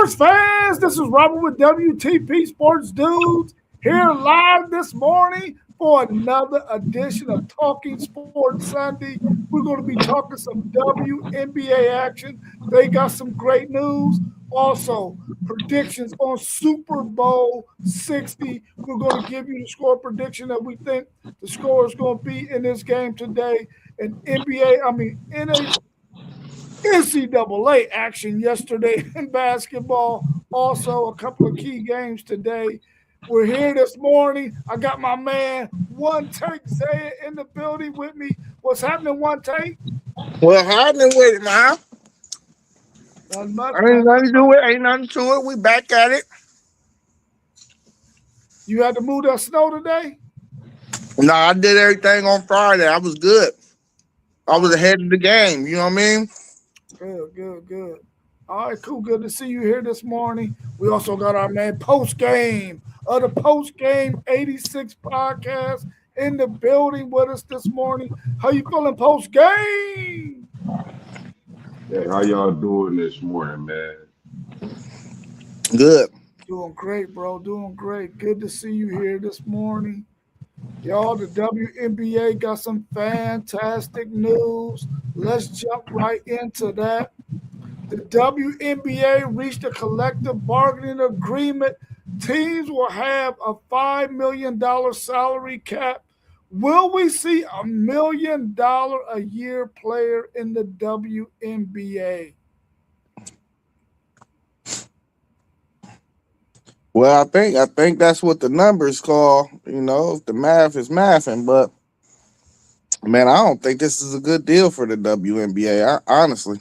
Sports fans, this is Robert with WTP Sports Dudes here live this morning for another edition of Talking Sports Sunday. We're going to be talking some WNBA action. They got some great news. Also, predictions on Super Bowl 60. We're going to give you the score prediction that we think the score is going to be in this game today. And NCAA action yesterday in basketball. Also, a couple of key games today. We're here this morning. I got my man One Take Zaya in the building with me. What's happening, One Take? Well, happening with it, man. Not much, Ain't man. nothing to it. Ain't nothing to it. We back at it. You had to move that snow today? No, I did everything on Friday. I was good. I was ahead of the game. You know what I mean? Good. All right, cool. Good to see you here this morning. We also got our man Post Game of the Post Game 86 podcast in the building with us this morning. How you feeling, Post Game? Hey, how y'all doing this morning, man? Good. Doing great, bro. Doing great. Good to see you here this morning. Y'all, the WNBA got some fantastic news. Let's jump right into that. The WNBA reached a collective bargaining agreement. Teams will have a $5 million salary cap. Will we see a $1 million a year player in the WNBA? Well, I think that's what the numbers call. You know, if the math is mathing, but man, I don't think this is a good deal for the WNBA. Honestly,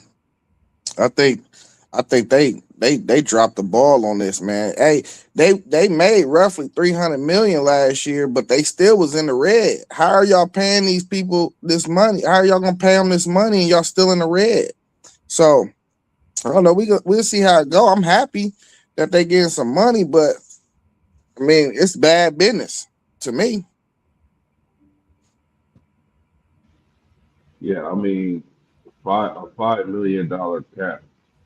I think I think they dropped the ball on this, man. Hey, they made roughly 300 million last year, but they still was in the red. How are y'all paying these people this money? How are y'all gonna pay them this money and y'all still in the red? So I don't know. We'll see how it go. I'm happy that they getting some money, but I mean it's bad business to me. Yeah, I mean, $5 million cap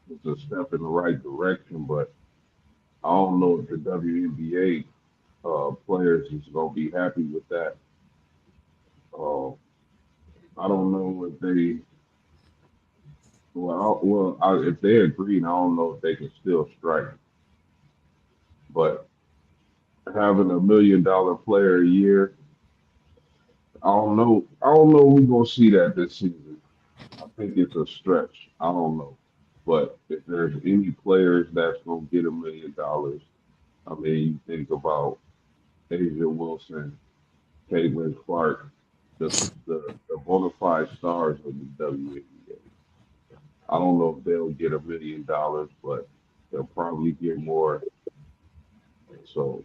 is a step in the right direction, but I don't know if the WNBA players is gonna be happy with that. Uh, I don't know if they if they agree, I don't know if they can still strike. But having $1 million player a year, I don't know. I don't know if we're gonna see that this season. I think it's a stretch. I don't know. But if there's any players that's gonna get $1 million, I mean, you think about Asia Wilson, Caitlin Clark, the bona fide stars of the WNBA. I don't know if they'll get $1 million, but they'll probably get more. So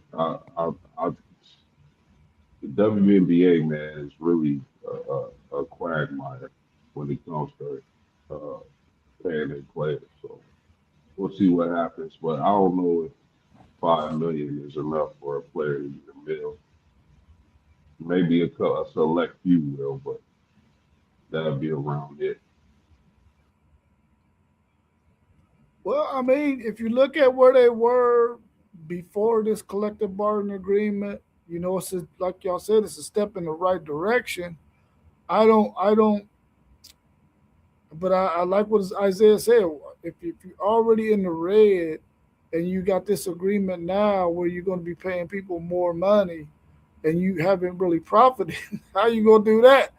the WNBA man is really a quagmire when it comes to uh, paying their players. So we'll see what happens. But I don't know if 5 million is enough for a player to get a mill. Maybe a select few will, but that'll be around it. Well, I mean, if you look at where they were before this collective bargaining agreement, like y'all said, it's a step in the right direction. I don't, but I like what Isaiah said. If you're already in the red and you got this agreement now where you're going to be paying people more money and you haven't really profited, how you going to do that?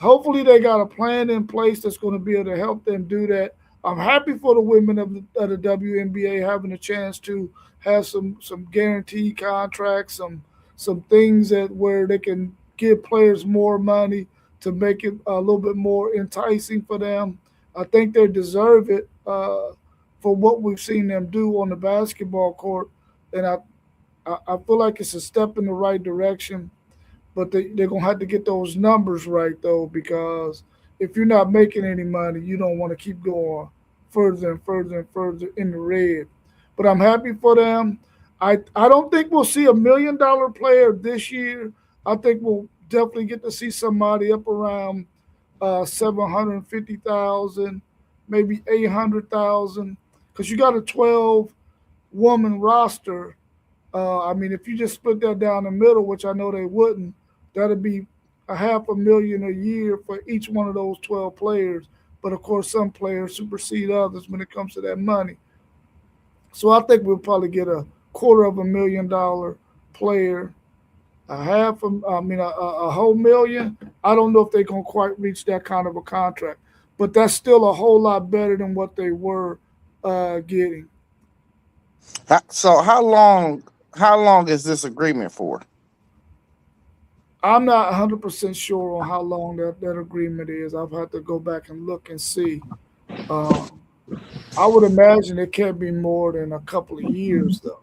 Hopefully they got a plan in place that's going to be able to help them do that. I'm happy for the women of the WNBA having a chance to have some guaranteed contracts, some things that where they can give players more money to make it a little bit more enticing for them. I think they deserve it for what we've seen them do on the basketball court, and I feel like it's a step in the right direction, but they're gonna have to get those numbers right though, because if you're not making any money, you don't want to keep going further and further and further in the red. But I'm happy for them. I don't think we'll see $1 million player this year. I think we'll definitely get to see somebody up around 750,000, maybe 800,000. because you got a 12 woman roster. I mean, if you just split that down the middle, which I know they wouldn't, that'd be a half a million a year for each one of those 12 players. But of course, some players supersede others when it comes to that money. So I think we'll probably get a $250,000 player, a half, I mean, a whole million. I don't know if they're going to quite reach that kind of a contract, but that's still a whole lot better than what they were getting. So how long is this agreement for? I'm not 100% sure on how long that agreement is. I've had to go back and look and see. Um, I would imagine it can't be more than a couple of years, though.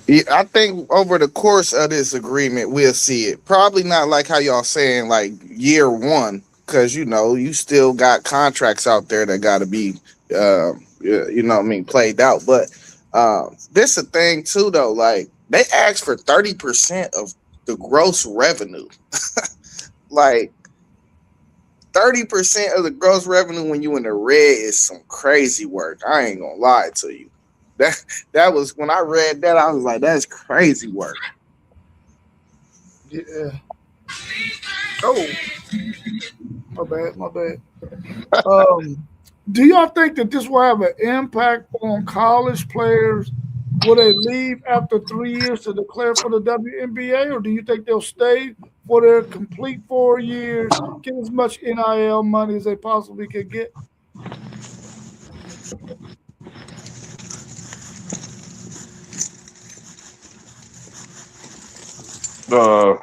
Yeah, I think over the course of this agreement, we'll see it. Probably not like how y'all saying like year one, because you still got contracts out there that got to be, what I mean, played out. But this a thing too, though. Like they asked for 30% of the gross revenue. Like 30% of the gross revenue when you in the red is some crazy work. I ain't gonna lie to you. That that was when I read that, I was like, that's crazy work. Yeah. Oh, my bad, my bad. Um, do y'all think that this will have an impact on college players? Will they leave after 3 years to declare for the WNBA, or do you think they'll stay for their complete 4 years, get as much NIL money as they possibly could get? Uh,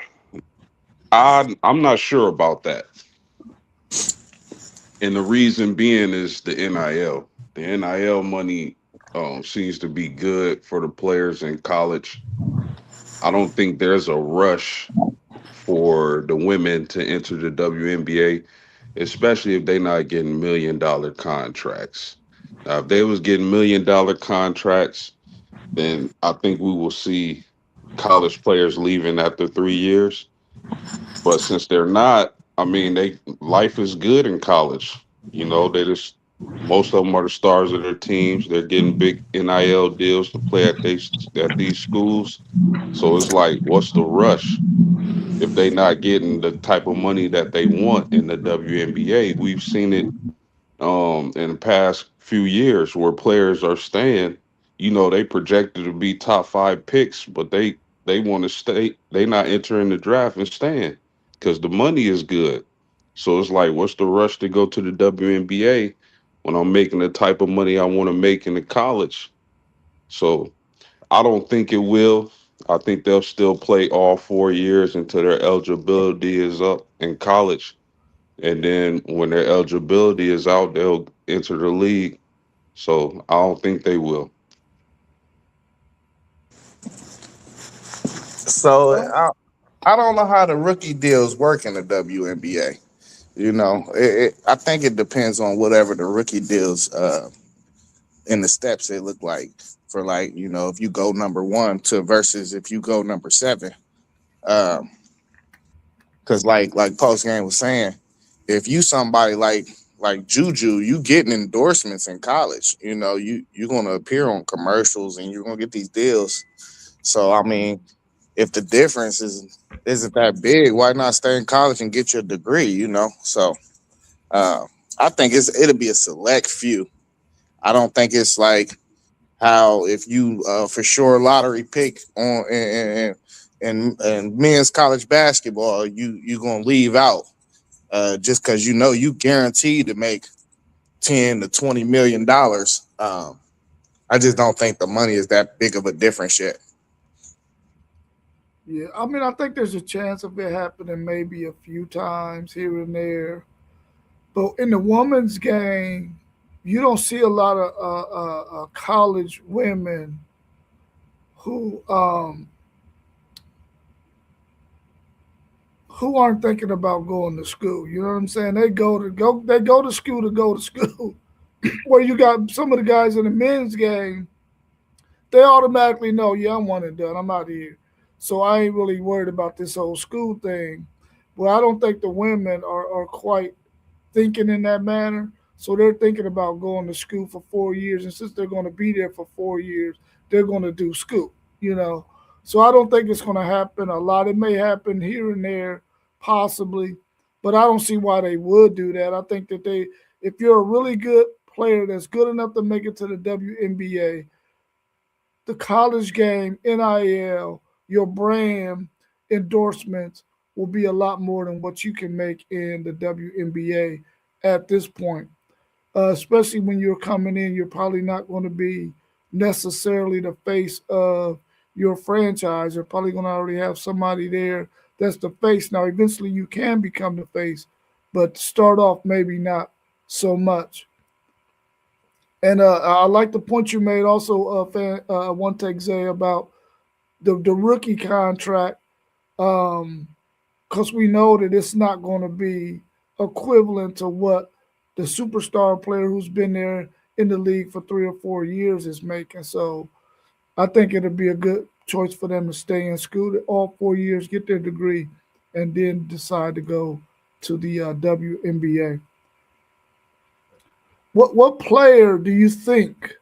I'm not sure about that, and the reason being is the NIL. The NIL money seems to be good for the players in college. I don't think there's a rush for the women to enter the WNBA, especially if they're not getting $1 million contracts. Now, if they was getting $1 million contracts, then I think we will see college players leaving after 3 years. But since they're not, I mean, they life is good in college. They just most of them are the stars of their teams. They're getting big NIL deals to play at these schools. So it's like, what's the rush? If they not getting the type of money that they want in the WNBA. We've seen it in the past few years where players are staying. They projected to be top five picks, but they want to stay. They not entering the draft and staying because the money is good. So it's like, what's the rush to go to the WNBA when I'm making the type of money I want to make in the college? So I don't think it will. I think they'll still play all 4 years until their eligibility is up in college. And then when their eligibility is out, they'll enter the league. So I don't think they will. So Well, I don't know how the rookie deals work in the WNBA. I think it depends on whatever the rookie deals in the steps they look like for, like, if you go number one to versus if you go number seven. Um, Cause like post game was saying, if you somebody like Juju, you getting endorsements in college. You're gonna appear on commercials and you're gonna get these deals. So I mean, if the difference isn't that big, why not stay in college and get your degree? So uh, I think it'll be a select few. I don't think it's like how if you for sure lottery pick on in men's college basketball, you gonna leave out just because you guaranteed to make 10 to 20 million dollars. I just don't think the money is that big of a difference yet. yeah, I mean, I think there's a chance of it happening maybe a few times here and there. But in the women's game, you don't see a lot of college women who who aren't thinking about going to school. You know what I'm saying? They go to school to go to school. Where you got some of the guys in the men's game, they automatically know, yeah, I'm one and done. I'm out of here. So I ain't really worried about this whole school thing. But I don't think the women are quite thinking in that manner. So they're thinking about going to school for 4 years, and since they're going to be there for 4 years, they're going to do school. You know, so I don't think it's going to happen a lot. It may happen here and there, possibly, but I don't see why they would do that. I think that if you're a really good player that's good enough to make it to the WNBA, the college game, NIL, your brand endorsements will be a lot more than what you can make in the WNBA at this point. Especially when you're coming in, you're probably not going to be necessarily the face of your franchise. You're probably going to already have somebody there that's the face. Now, eventually, you can become the face, but to start off, maybe not so much. And I like the point you made also, one take Zay about the rookie contract, because we know that it's not going to be equivalent to what the superstar player who's been there in the league for 3 or 4 years is making. So I think it'll be a good choice for them to stay in school all 4 years, get their degree, and then decide to go to the WNBA. What player do you think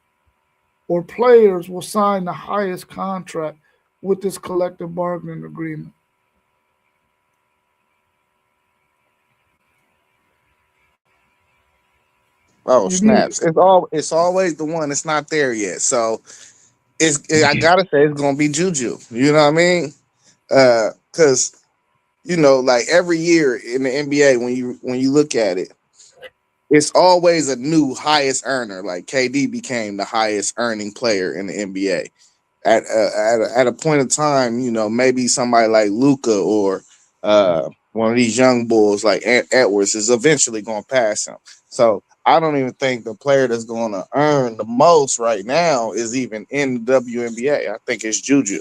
or players will sign the highest contract with this collective bargaining agreement? Oh You muted. snaps! It's always the one that's not there yet. So I gotta say it's gonna be Juju. You know what I mean? Because like every year in the NBA, when you look at it, it's always a new highest earner. Like KD became the highest earning player in the NBA at a point of time. Maybe somebody like Luca or one of these young bulls like Edwards is eventually going to pass him. So I don't even think the player that's going to earn the most right now is even in the WNBA. I think it's Juju.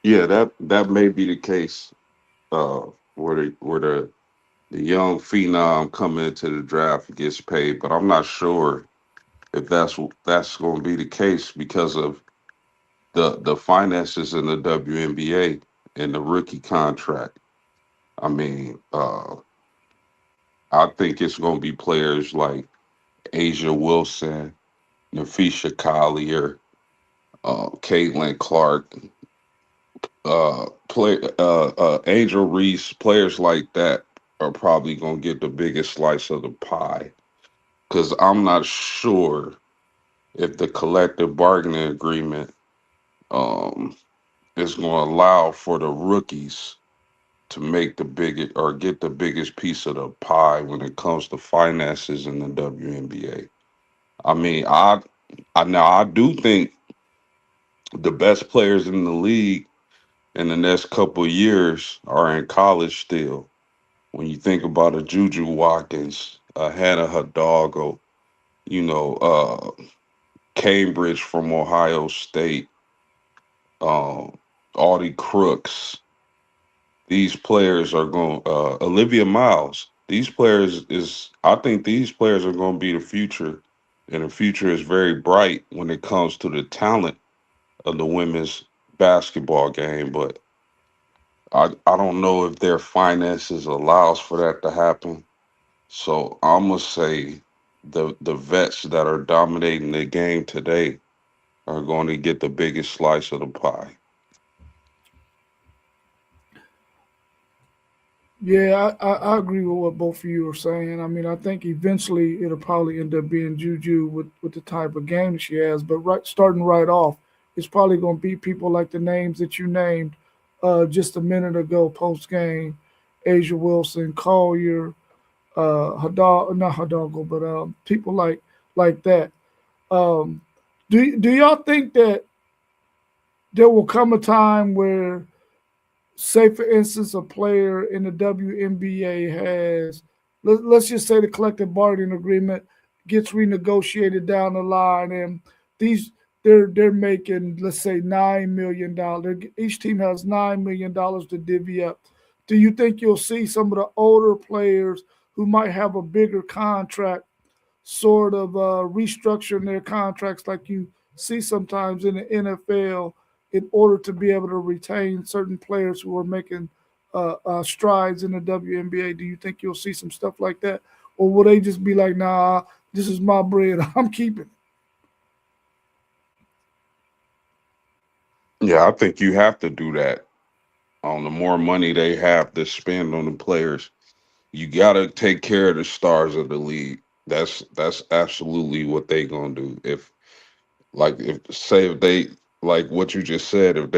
Yeah, that may be the case. Where the young phenom coming into the draft gets paid, but I'm not sure if that's going to be the case because of the finances in the WNBA and the rookie contract. I mean, I think it's going to be players like Asia Wilson, Nafisha Collier, Caitlin Clark, Angel Reese, players like that are probably going to get the biggest slice of the pie. Because I'm not sure if the collective bargaining agreement um, is going to allow for the rookies to make the biggest or get the biggest piece of the pie when it comes to finances in the WNBA. I mean, I do think the best players in the league in the next couple of years are in college still. When you think about a Juju Watkins, a Hannah Hidalgo, you know, Cambridge from Ohio State, Audie Crooks, these players are going. Olivia Miles, these players is. I think these players are going to be the future, and the future is very bright when it comes to the talent of the women's basketball game. But I don't know if their finances allows for that to happen. So I'm gonna say the vets that are dominating the game today are going to get the biggest slice of the pie. Yeah, I agree with what both of you are saying. I mean, I think eventually it'll probably end up being Juju with the type of game that she has. But starting right off, it's probably going to be people like the names that you named just a minute ago post game: Asia Wilson, Collier, not Hidalgo, but people like that. Um, do y'all think that there will come a time where, say for instance, a player in the WNBA has, let's just say the collective bargaining agreement gets renegotiated down the line, and these they're making, let's say, $9 million. Each team has $9 million to divvy up. Do you think you'll see some of the older players who might have a bigger contract sort of restructuring their contracts like you see sometimes in the NFL in order to be able to retain certain players who are making strides in the WNBA? Do you think you'll see some stuff like that, or will they just be like, "Nah, this is my bread, I'm keeping it"? Yeah, I think you have to do that. The more money they have to spend on the players, you gotta take care of the stars of the league. That's absolutely what they gonna do. If say if they like what you just said, if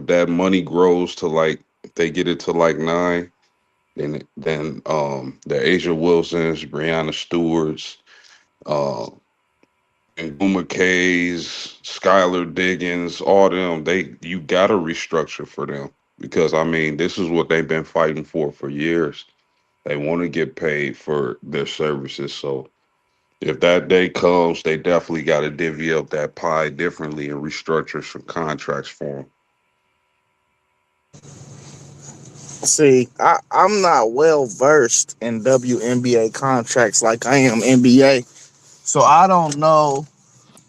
that money grows to like if they get it to like nine, then the Asia Wilsons, Brianna Stewart's, uh, and Guma K's, Skylar Diggins, all them, you gotta restructure for them because I mean this is what they've been fighting for years. They want to get paid for their services, so if that day comes, they definitely got to divvy up that pie differently and restructure some contracts for them. See, I'm not well versed in WNBA contracts like I am NBA, so I don't know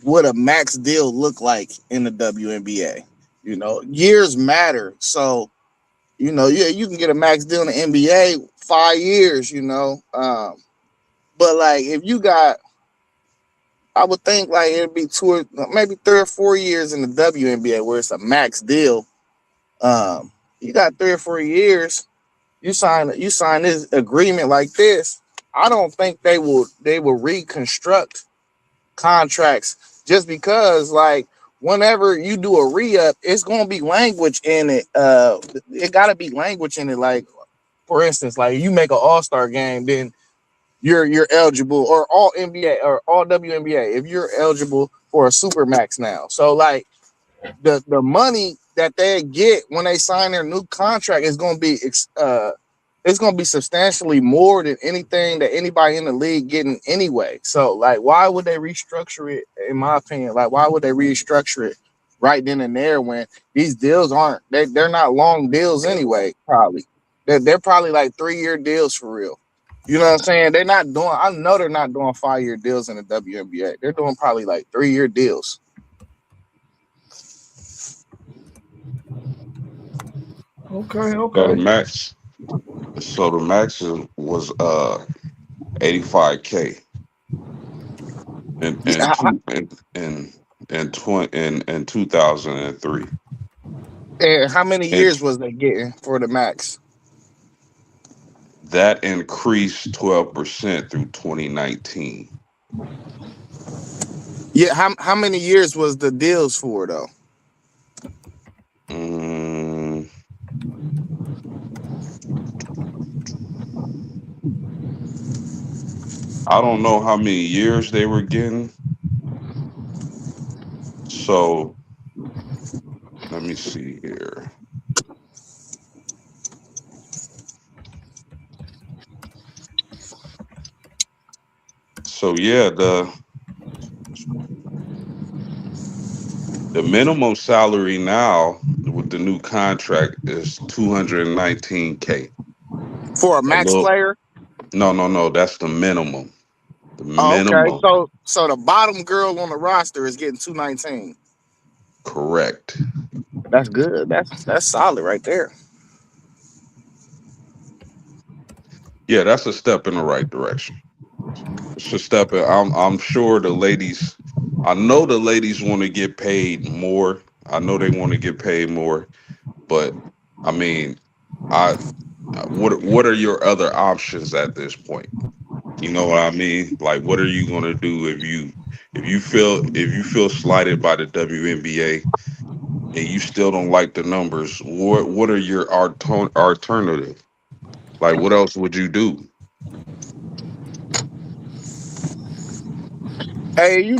what a max deal look like in the WNBA. Years matter, so yeah, you can get a max deal in the NBA 5 years. But like if you got, I would think like it'd be maybe 3 or 4 years in the WNBA where it's a max deal. You got 3 or 4 years. You sign this agreement like this. I don't think they will reconstruct contracts just because like whenever you do a re-up, it's gonna be language in it. It gotta be language in it. Like for instance, like you make an all-star game, then you're eligible, or all NBA or all WNBA if you're eligible for a super max now. So like the money that they get when they sign their new contract is going to be it's going to be substantially more than anything that anybody in the league getting anyway. So like why would they restructure it, in my opinion? Like why would they restructure it right then and there when these deals they're not long deals anyway? Probably they're probably like 3 year deals for real. You know what I'm saying? I know they're not doing 5 year deals in the WNBA. They're doing probably like 3 year deals. Okay, So the okay. max, was 85K and Yeah, two and 20 and 2003. and how many And years was they getting for the max? that increased 12% through 2019. Yeah, how many years was the deals for though? Mm, I don't know how many years they were getting. So let me see here. So yeah, the minimum salary now with the new contract is 219K. For a A max little player? no, that's the minimum. The Oh, okay. minimum. So the bottom girl on the roster is getting 219. Correct. That's good. That's solid right there. Yeah, that's a step in the right direction. It's a step in, I'm sure the ladies, I know the ladies want to get paid more. I know they want to get paid more, but I mean, I what are your other options at this point? You know what I mean? Like, what are you gonna do if you feel slighted by the WNBA and you still don't like the numbers? What are your alternative? Like, what else would you do? Hey,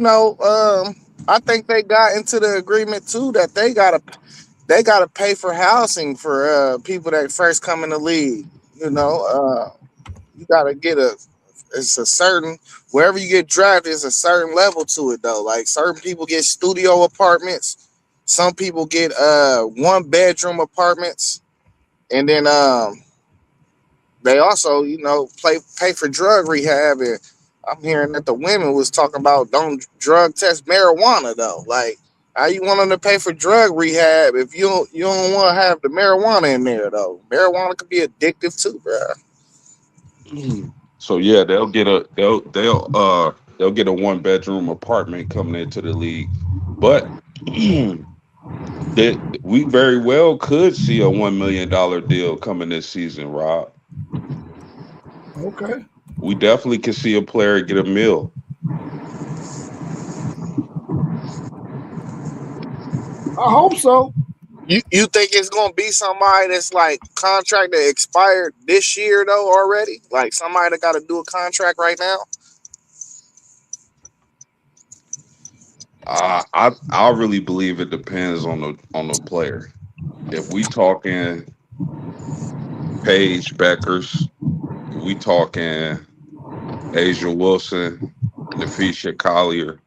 I think they got into the agreement too that they gotta pay for housing for people that first come in the league. You gotta get it's a certain wherever you get drafted, it's a certain level to it though. Like certain people get studio apartments, some people get 1 bedroom apartments, and then they also pay for drug rehab. And I'm hearing that the women was talking about don't drug test marijuana though. Like How you want them to pay for drug rehab if you don't want to have the marijuana in there though? Marijuana could be addictive too, bro. So yeah, they'll get a 1 bedroom apartment coming into the league, but that we very well could see a $1 million deal coming this season, Rob. Okay, We definitely could see a player get a mill. I hope so. You think it's gonna be somebody that's like contract that expired this year though already? Like somebody that got to do a contract right now? I really believe it depends on the player. If we talking Paige Beckers, we talking Asia Wilson, Nafisha Collier,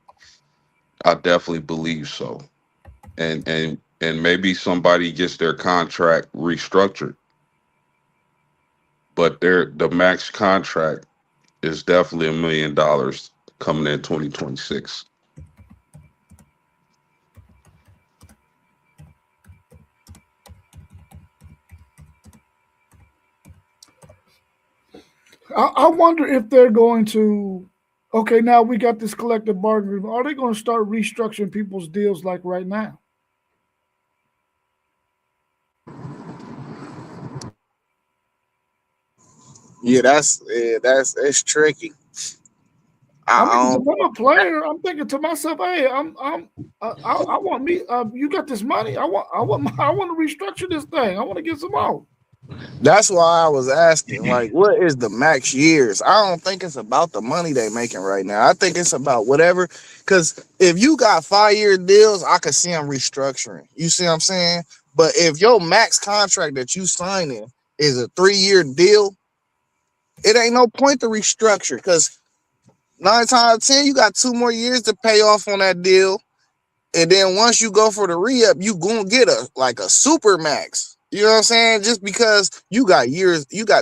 I definitely believe so. And maybe somebody gets their contract restructured, but the max contract is definitely $1 million coming in 2026. I wonder if they're going to. Okay, now we got this collective bargaining agreement. Are they going to start restructuring people's deals like right now? Yeah, that's it's tricky. I mean, I if I'm a player, I'm thinking to myself, "Hey, I want me. You got this money. I want to restructure this thing. I want to get some out." That's why I was asking, like, what is the max years? I don't think it's about the money they making right now. I think it's about whatever. Because if you got 5 year deals, I could see them restructuring. You see what I'm saying? But if your max contract that you signing is a 3 year deal, it ain't no point to restructure. Because 9 times out of 10, you got 2 more years to pay off on that deal. And then once you go for the re-up, you gonna get a like a super max. You know what I'm saying? Just because you got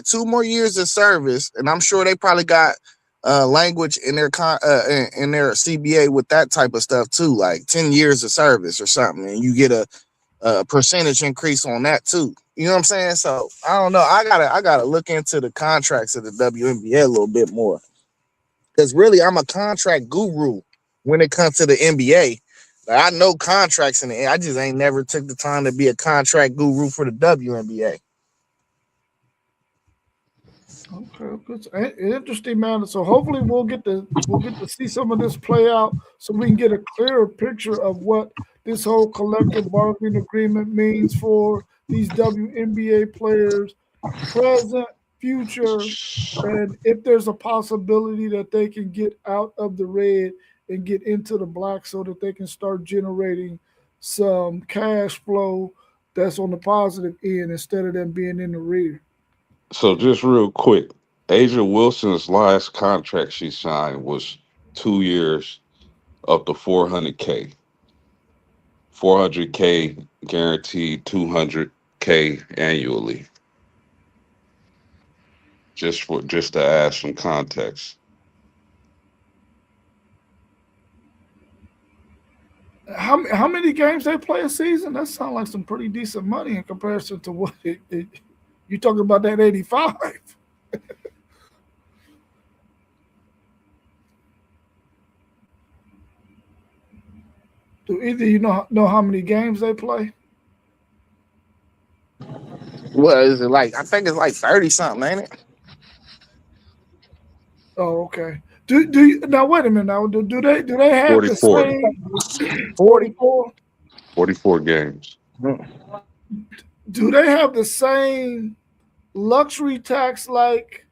2 more years of service, and I'm sure they probably got language in their in their CBA with that type of stuff too, like 10 years of service or something, and you get a percentage increase on that too. You know what I'm saying? So I don't know. I gotta look into the contracts of the WNBA a little bit more because really I'm a contract guru when it comes to the NBA. Like, I know contracts in the I just ain't never took the time to be a contract guru for the WNBA. Okay, it's interesting, man. So hopefully we'll get to see some of this play out, so we can get a clearer picture of what this whole collective bargaining agreement means for these WNBA players, present, future, and if there's a possibility that they can get out of the red and get into the black, so that they can start generating some cash flow that's on the positive end instead of them being in the red. So just real quick, Asia Wilson's last contract she signed was 2 years up to 400K. 400K guaranteed, 200K annually. Just to add some context. How many games they play a season? That sounds like some pretty decent money in comparison to what you talking about that 85. Do either you know how many games they play? What is it like? I think it's like 30 something, ain't it? Oh, okay. Do you, now wait a minute now? Do they have the 44. same 40. 44? 44 games. Do they have the same luxury tax like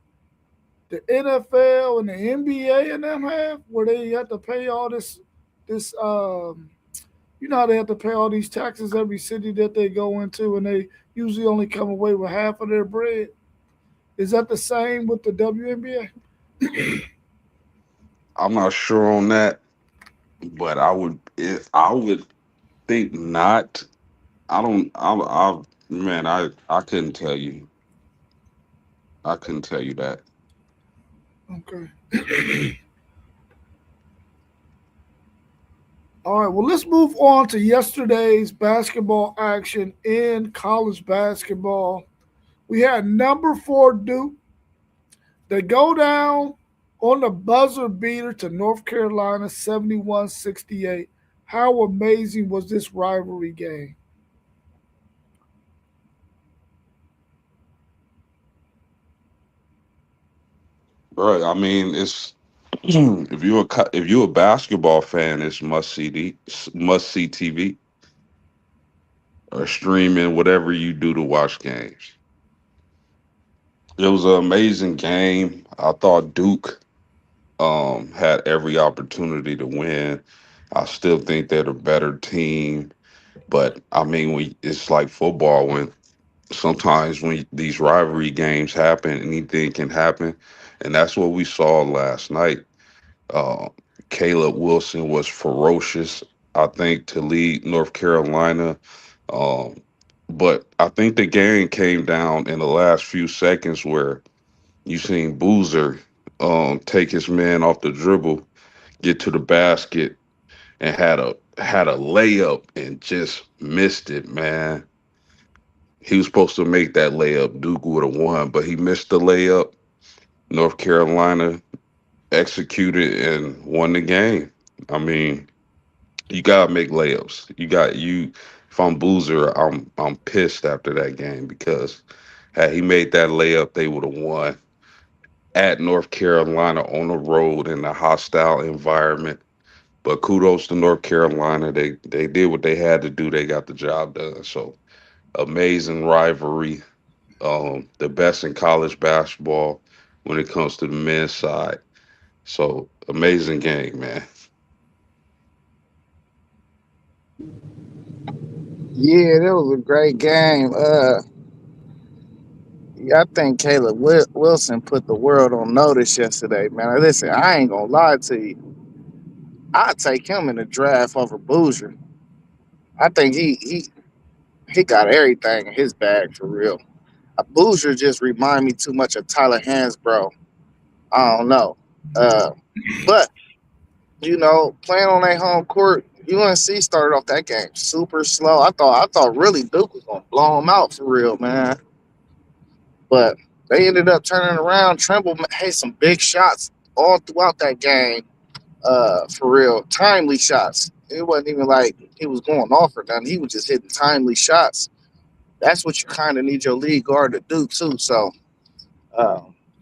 the NFL and the NBA and them have, where they have to pay all this you know how they have to pay all these taxes every city that they go into, and they usually only come away with half of their bread. Is that the same with the WNBA? I'm not sure on that, but I would think not. I don't. Man, I couldn't tell you. I couldn't tell you that. Okay. All right, well, let's move on to yesterday's basketball action in college basketball. We had number four Duke. They go down on the buzzer beater to North Carolina 71-68. How amazing was this rivalry game? Right. I mean, it's if you're a basketball fan, it's must see TV or streaming whatever you do to watch games. It was an amazing game. I thought Duke had every opportunity to win. I still think they're the better team, but I mean, it's like football when sometimes when these rivalry games happen, anything can happen, and that's what we saw last night. Uh, Caleb Wilson was ferocious, I think, to lead North Carolina. Um, but I think the game came down in the last few seconds where you seen Boozer take his man off the dribble, get to the basket, and had a layup and just missed it, man. He was supposed to make that layup. Duke would have won, but he missed the layup. North Carolina executed and won the game. I mean, you gotta make layups. You got you. If I'm Boozer, I'm pissed after that game because had he made that layup, they would have won at North Carolina on the road in a hostile environment. But kudos to North Carolina. They did what they had to do. They got the job done. So amazing rivalry. The best in college basketball when it comes to the men's side. So amazing game, man. Yeah, that was a great game. Yeah, I think Caleb Wilson put the world on notice yesterday, man. Listen, I ain't gonna lie to you. I'd take him in the draft over Boozer. I think he got everything in his bag for real. Boozer just remind me too much of Tyler Hansbrough. I don't know. Uh, but playing on their home court, UNC started off that game super slow. I thought really Duke was gonna blow them out for real, man. But they ended up turning around. Trimble had some big shots all throughout that game. For real, timely shots. It wasn't even like he was going off or nothing. He was just hitting timely shots. That's what you kind of need your lead guard to do too. So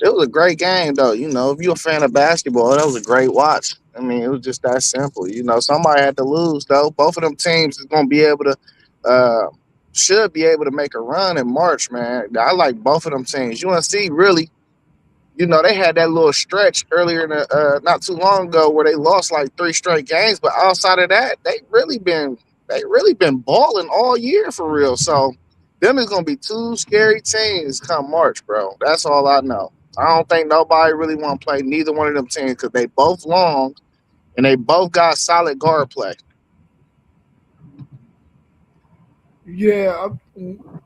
it was a great game, though. If you're a fan of basketball, that was a great watch. I mean, it was just that simple. Somebody had to lose, though. Both of them teams is going to be able to, uh, should be able to make a run in March, man. I like both of them teams. UNC really, they had that little stretch earlier in the, not too long ago where they lost like three straight games, but outside of that, they really been balling all year for real. So them is gonna be two scary teams come March, bro. That's all I know. I don't think nobody really want to play neither one of them teams because they both long and they both got solid guard play. Yeah,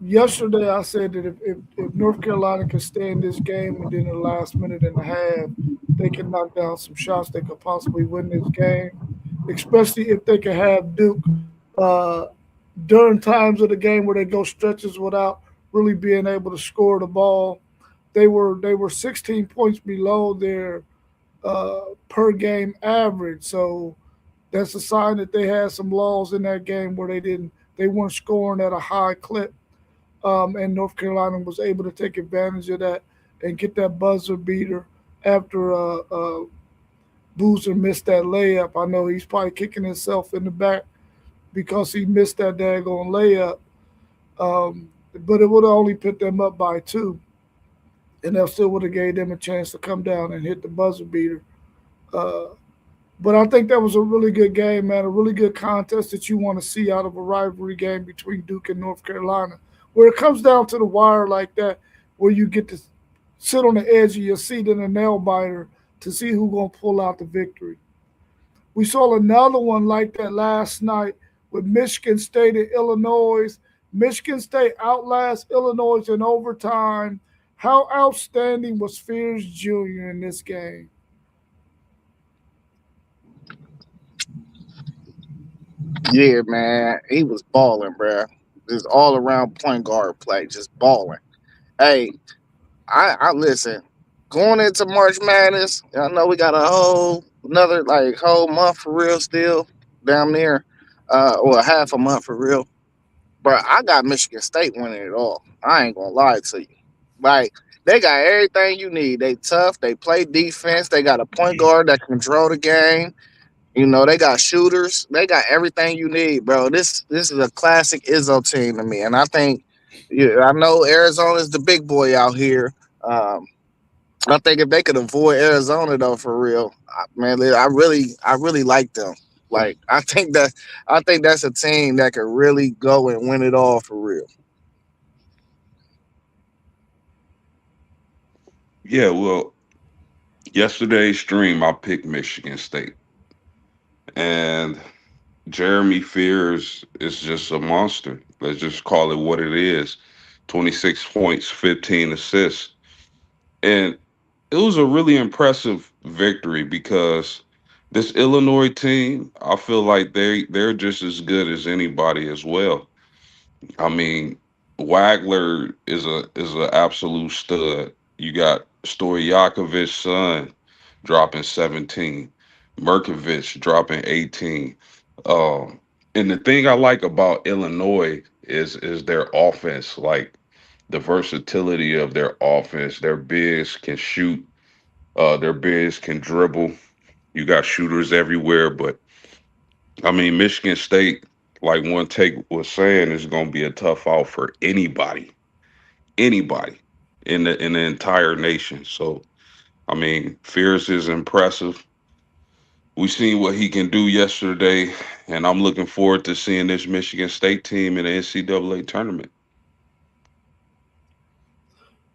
yesterday I said that if North Carolina can stay in this game and then the last minute and a half, they can knock down some shots, they could possibly win this game, especially if they can have Duke uh, during times of the game where they go stretches without really being able to score the ball. They were 16 points below their per game average, so that's a sign that they had some laws in that game where they weren't scoring at a high clip, and North Carolina was able to take advantage of that and get that buzzer beater after Boozer missed that layup. I know he's probably kicking himself in the back because he missed that daggone layup, but it would have only put them up by two, and that still would have gave them a chance to come down and hit the buzzer beater. Uh, But I think that was a really good game, man. A really good contest that you want to see out of a rivalry game between Duke and North Carolina, where it comes down to the wire like that, where you get to sit on the edge of your seat in a nail biter to see who's gonna pull out the victory. We saw another one like that last night with Michigan State and Illinois. Michigan State outlasts Illinois in overtime. How outstanding was Fears Jr. in this game? Yeah, man, he was balling, bruh. Just all around point guard play, just balling. Hey, I listen. Going into March Madness, I know we got a whole another like whole month for real still, down there, or half a month for real. But I got Michigan State winning it all. I ain't gonna lie to you. Like they got everything you need. They tough. They play defense. They got a point guard that can control the game. You know, they got shooters. They got everything you need, bro. This is a classic Izzo team to me, and I think, yeah, I know Arizona's the big boy out here. Um, I think if they could avoid Arizona though, for real, man, I really like them. Like I think that's a team that could really go and win it all for real. Yeah, well, yesterday's stream, I picked Michigan State, and Jeremy Fears is just a monster. Let's just call it what it is. 26 points, 15 assists. And it was a really impressive victory because this Illinois team, I feel like they're just as good as anybody as well. I mean, Wagler is a absolute stud. You got Stojakovic's son dropping 17, Merkovich dropping 18. Um, and the thing I like about Illinois is their offense, like the versatility of their offense. Their bigs can shoot, their bigs can dribble. You got shooters everywhere, but I mean, Michigan State, like one take was saying, is going to be a tough out for anybody in the entire nation. So, I mean, Fierce is impressive. We seen what he can do yesterday, and I'm looking forward to seeing this Michigan State team in the NCAA tournament.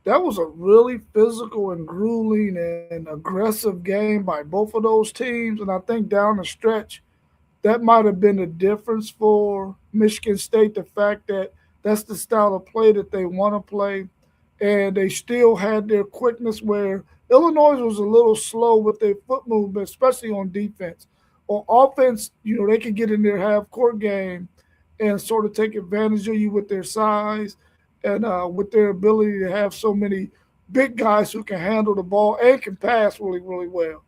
That was a really physical and grueling and aggressive game by both of those teams. And I think down the stretch, that might have been the difference for Michigan State. The fact that that's the style of play that they want to play, and they still had their quickness. Where Illinois was a little slow with their foot movement, especially on defense. On offense, they can get in their half court game and sort of take advantage of you with their size and with their ability to have so many big guys who can handle the ball and can pass really, really well.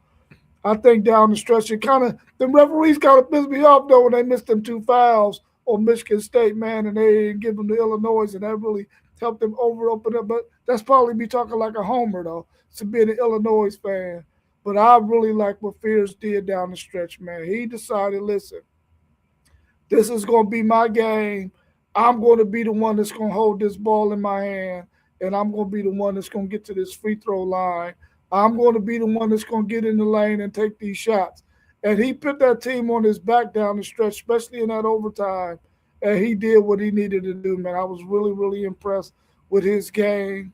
I think down the stretch, it kind of the referees kind of pissed me off though when they missed them two fouls on Michigan State, man, and they didn't give them to Illinois, and that really helped them open up. But that's probably me talking like a homer though, to being an Illinois fan. But I really like what Fears did down the stretch, man. He decided, listen, this is going to be my game. I'm going to be the one that's going to hold this ball in my hand, and I'm going to be the one that's going to get to this free throw line. I'm going to be the one that's going to get in the lane and take these shots. And he put that team on his back down the stretch, especially in that overtime. And he did what he needed to do, man. I was really, really impressed with his game.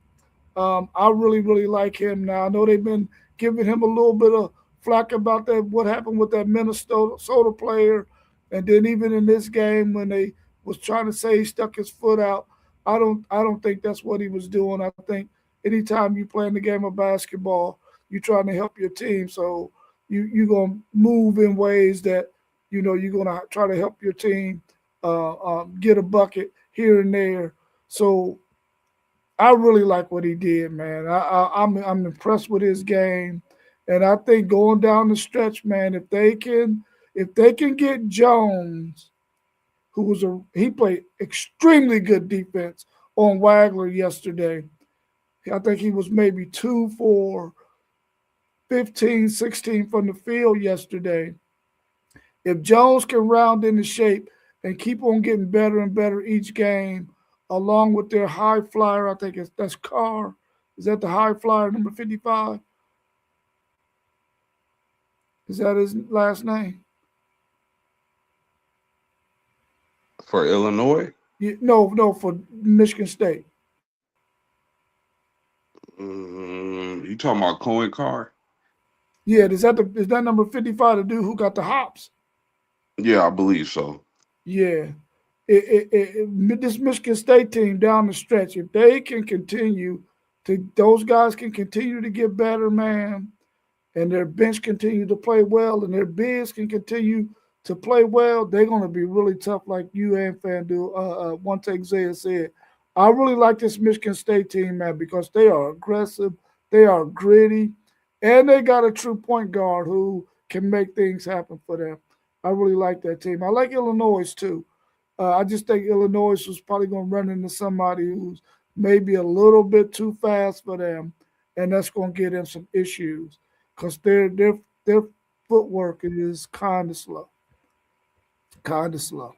I really, really like him now. I know they've been giving him a little bit of flack about that, what happened with that Minnesota player, and then even in this game when they was trying to say he stuck his foot out. I don't think that's what he was doing. I think anytime you playing the game of basketball, you're trying to help your team. So you're gonna move in ways that you're gonna try to help your team get a bucket here and there. So I really like what he did, man. I'm impressed with his game, and I think going down the stretch, man, if they can get Jones, who was he played extremely good defense on Wagler yesterday. I think he was maybe 2 for 15, 16 from the field yesterday. If Jones can round into shape and keep on getting better and better each game, along with their high flyer, I think that's Carr. Is that the high flyer number 55? Is that his last name? For Illinois, No, no, for Michigan State. you talking about Cohen Carr? Yeah, is that number 55 the dude who got the hops? Yeah, I believe so. Yeah. This Michigan State team down the stretch, if they can continue those guys can continue to get better, man, and their bench continue to play well, and their bigs can continue to play well, they're going to be really tough, like you and FanDuel. One take Zaya said, I really like this Michigan State team, man, because they are aggressive, they are gritty, and they got a true point guard who can make things happen for them. I really like that team. I like Illinois too. I just think Illinois was probably going to run into somebody who's maybe a little bit too fast for them, and that's going to get them some issues because their footwork is kind of slow, kind of slow.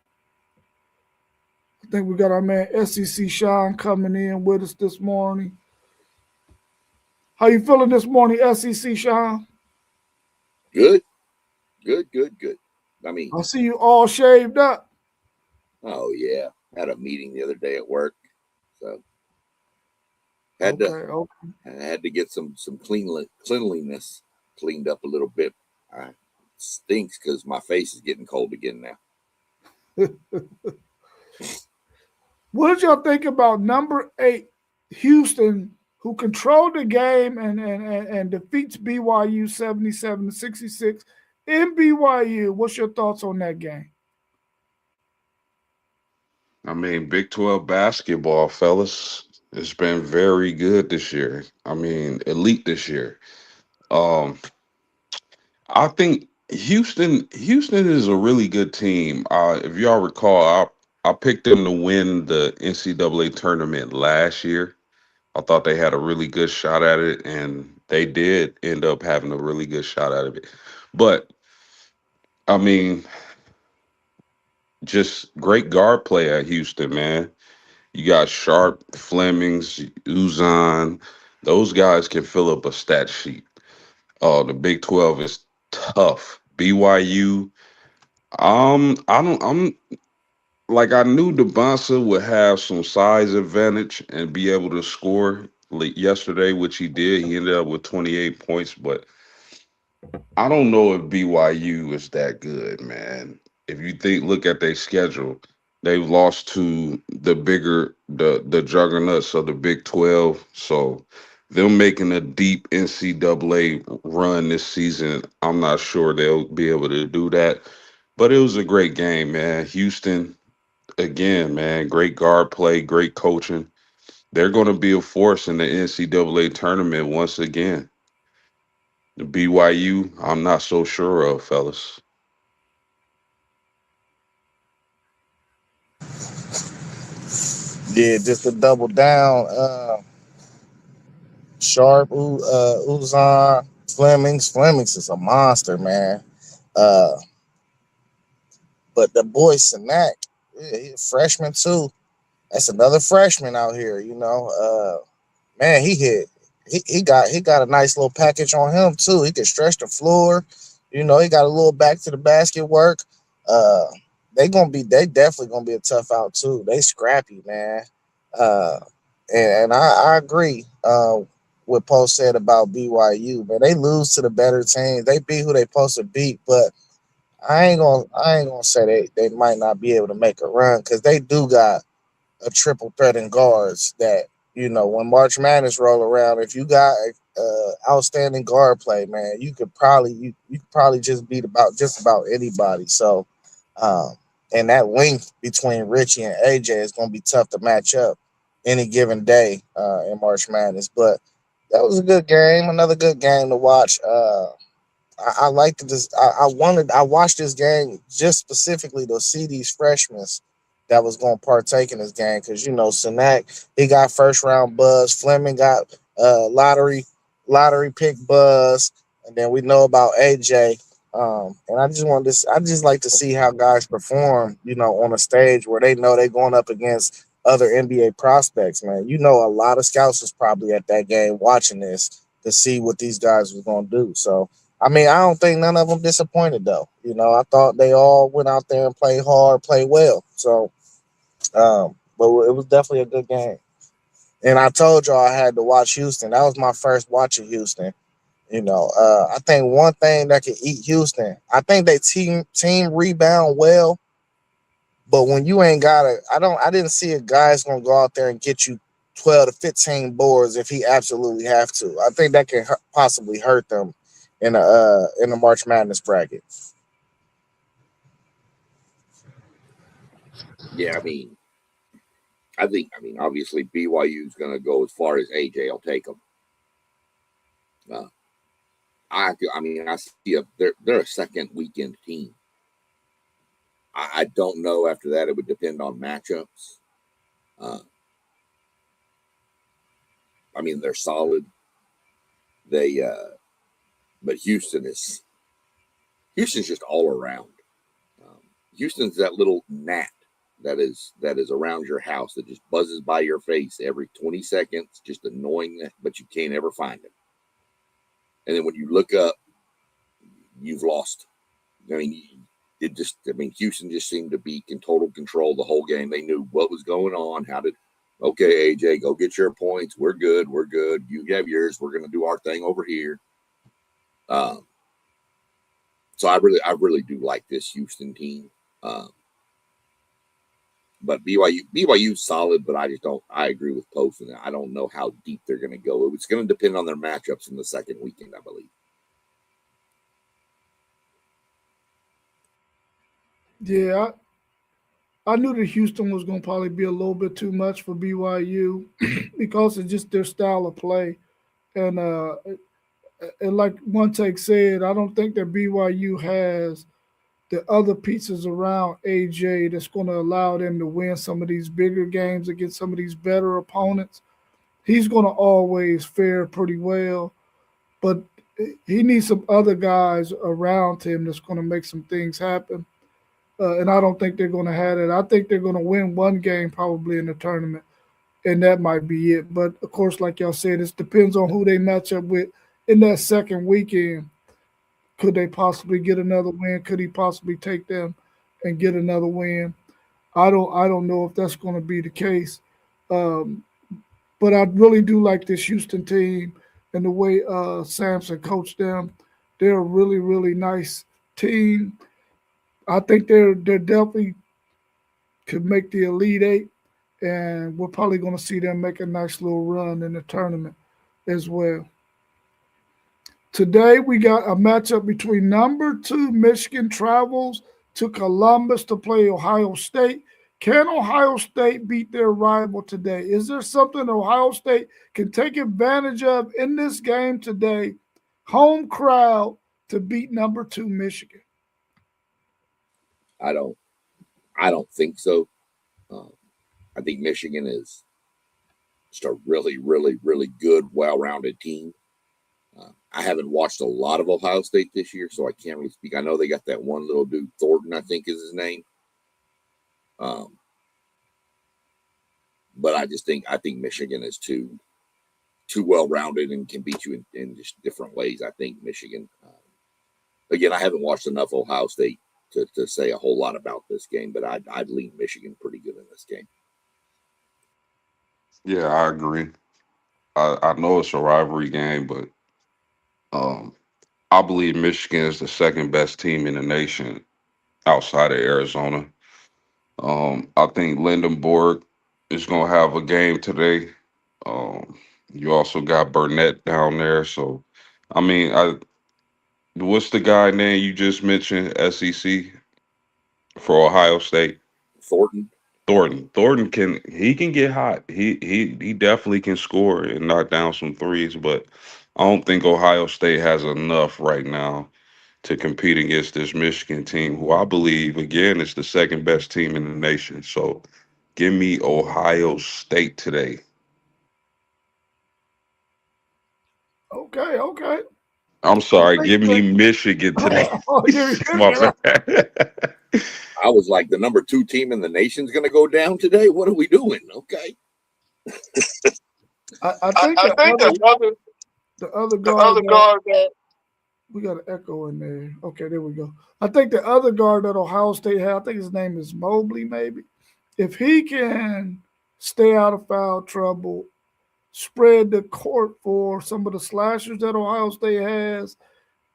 I think we got our man SEC Sean coming in with us this morning. How you feeling this morning, SEC Sean? Good, good, good, good. I mean, I see you all shaved up. oh yeah, had a meeting the other day at work, so had Okay, to okay. had to get some cleanliness cleaned up a little bit. I stinks because my face is getting cold again now. What did y'all think about number 8, Houston, who controlled the game and defeats BYU 77-66 in BYU? What's your thoughts on that game? I mean, Big 12 basketball, fellas, it's been very good this year. I mean, elite this year. Um, I think Houston is a really good team. If y'all recall, I picked them to win the NCAA tournament last year. I thought they had a really good shot at it, and they did end up having a really good shot at it. But I mean, just great guard play at Houston, man. You got Sharp, Flemings, Uzan. Those guys can fill up a stat sheet. Oh, the Big 12 is tough. BYU, I don't. I'm like I knew Devonsa would have some size advantage and be able to score like yesterday, which he did. He ended up with 28 points, but I don't know if BYU is that good, man. If you look at their schedule, they've lost to the juggernauts of the Big 12. So them making a deep NCAA run this season, I'm not sure they'll be able to do that. But it was a great game, man. Houston, again, man, great guard play, great coaching. They're going to be a force in the NCAA tournament once again. The BYU, I'm not so sure of, fellas. Yeah, just to double down. Sharp, Uzan, Flemings is a monster, man. Uh, but the boy Sinak, yeah, he's a freshman too. That's another freshman out here, you know. Man, he got a nice little package on him too. He can stretch the floor. You know, he got a little back to the basket work. Uh, they definitely gonna be a tough out too. They scrappy, man. Uh, and I agree. What Post said about BYU, man. They lose to the better teams. They beat who they supposed to beat, but I ain't gonna say they might not be able to make a run because they do got a triple threat in guards that when March Madness roll around, if you got outstanding guard play, man, you could probably just beat about just about anybody. So, um, and that length between Richie and AJ is going to be tough to match up any given day in March Madness. But that was a good game, another good game to watch. I liked this. I watched this game just specifically to see these freshmen that was going to partake in this game because Sinak he got first round buzz, Fleming got lottery pick buzz, and then we know about AJ. And I just like to see how guys perform, on a stage where they know they're going up against other NBA prospects. Man, a lot of scouts was probably at that game watching this to see what these guys was going to do. So I mean, I don't think none of them disappointed though. I thought they all went out there and played hard, played well. So, but it was definitely a good game. And I told y'all I had to watch Houston. That was my first watch of Houston. I think one thing that could eat Houston, I think they team rebound well, but when you ain't got I didn't see a guy's gonna go out there and get you 12 to 15 boards if he absolutely have to. I think that can possibly hurt them in a March Madness bracket. Yeah, I mean, obviously BYU is going to go as far as AJ will take them. Uh, I see they're a second weekend team. I don't know after that. It would depend on matchups. Uh, I mean, they're solid. They, but Houston's just all around. Um, Houston's that little gnat that is around your house that just buzzes by your face every 20 seconds, just annoying, but you can't ever find him. And then when you look up, you've lost. I mean, Houston just seemed to be in total control the whole game. They knew what was going on. Okay, AJ, go get your points. We're good. We're good. You have yours. We're going to do our thing over here. Um, so I really do like this Houston team. Um, but BYU's solid, but I just don't. I agree with Post, and I don't know how deep they're going to go. It's going to depend on their matchups in the second weekend, I believe. Yeah, I knew that Houston was going to probably be a little bit too much for BYU because it's just their style of play. And like one take said, I don't think that BYU has the other pieces around AJ that's going to allow them to win some of these bigger games against some of these better opponents. He's going to always fare pretty well, but he needs some other guys around him that's going to make some things happen. And I don't think they're going to have it. I think they're going to win one game probably in the tournament, and that might be it. But of course, like y'all said, it depends on who they match up with in that second weekend. Could they possibly get another win? Could he possibly take them and get another win? I don't know if that's going to be the case. Um, but I really do like this Houston team and the way Sampson coached them. They're a really nice team. I think they're definitely could make the Elite Eight, and we're probably going to see them make a nice little run in the tournament as well. Today we got a matchup between number two Michigan travels to Columbus to play Ohio State. Can Ohio State beat their rival today? Is there something Ohio State can take advantage of in this game today? Home crowd to beat number two Michigan. I don't. I don't think so. Um, I think Michigan is just a really good, well-rounded team. I haven't watched a lot of Ohio State this year, so I can't really speak. I know they got that one little dude, Thornton, I think is his name. Um, but I think Michigan is too well-rounded and can beat you in just different ways. I think Michigan. Again, I haven't watched enough Ohio State to say a whole lot about this game, but I'd lean Michigan pretty good in this game. Yeah, I agree. I know it's a rivalry game, but um, I believe Michigan is the second best team in the nation outside of Arizona. I think Lindenborg is going to have a game today. Um, you also got Burnett down there. So, I mean, what's the guy name you just mentioned? SEC for Ohio State. Thornton. Thornton can get hot. He definitely can score and knock down some threes, but I don't think Ohio State has enough right now to compete against this Michigan team, who I believe again is the second best team in the nation. So give me Ohio State today. Okay. I'm I sorry, think give me that Michigan today. oh, you're My Michigan. bad. I was like, the number two team in the nation's going to go down today. What are we doing? Okay. I I, think I think the other the guard other that guard that we got an echo in there. Okay, there we go. I think the other guard that Ohio State had, I think his name is Mobley, maybe. If he can stay out of foul trouble, spread the court for some of the slashers that Ohio State has,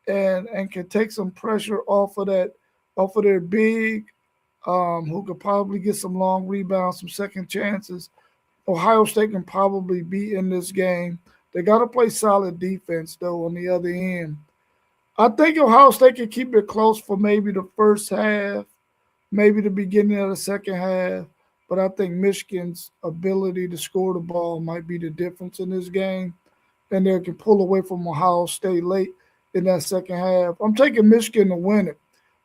and can take some pressure off of their big, who could probably get some long rebounds, some second chances. Ohio State can probably be in this game. They got to play solid defense though on the other end. I think Ohio State can keep it close for maybe the first half, maybe the beginning of the second half. But I think Michigan's ability to score the ball might be the difference in this game, and they can pull away from Ohio State late in that second half. I'm taking Michigan to win it,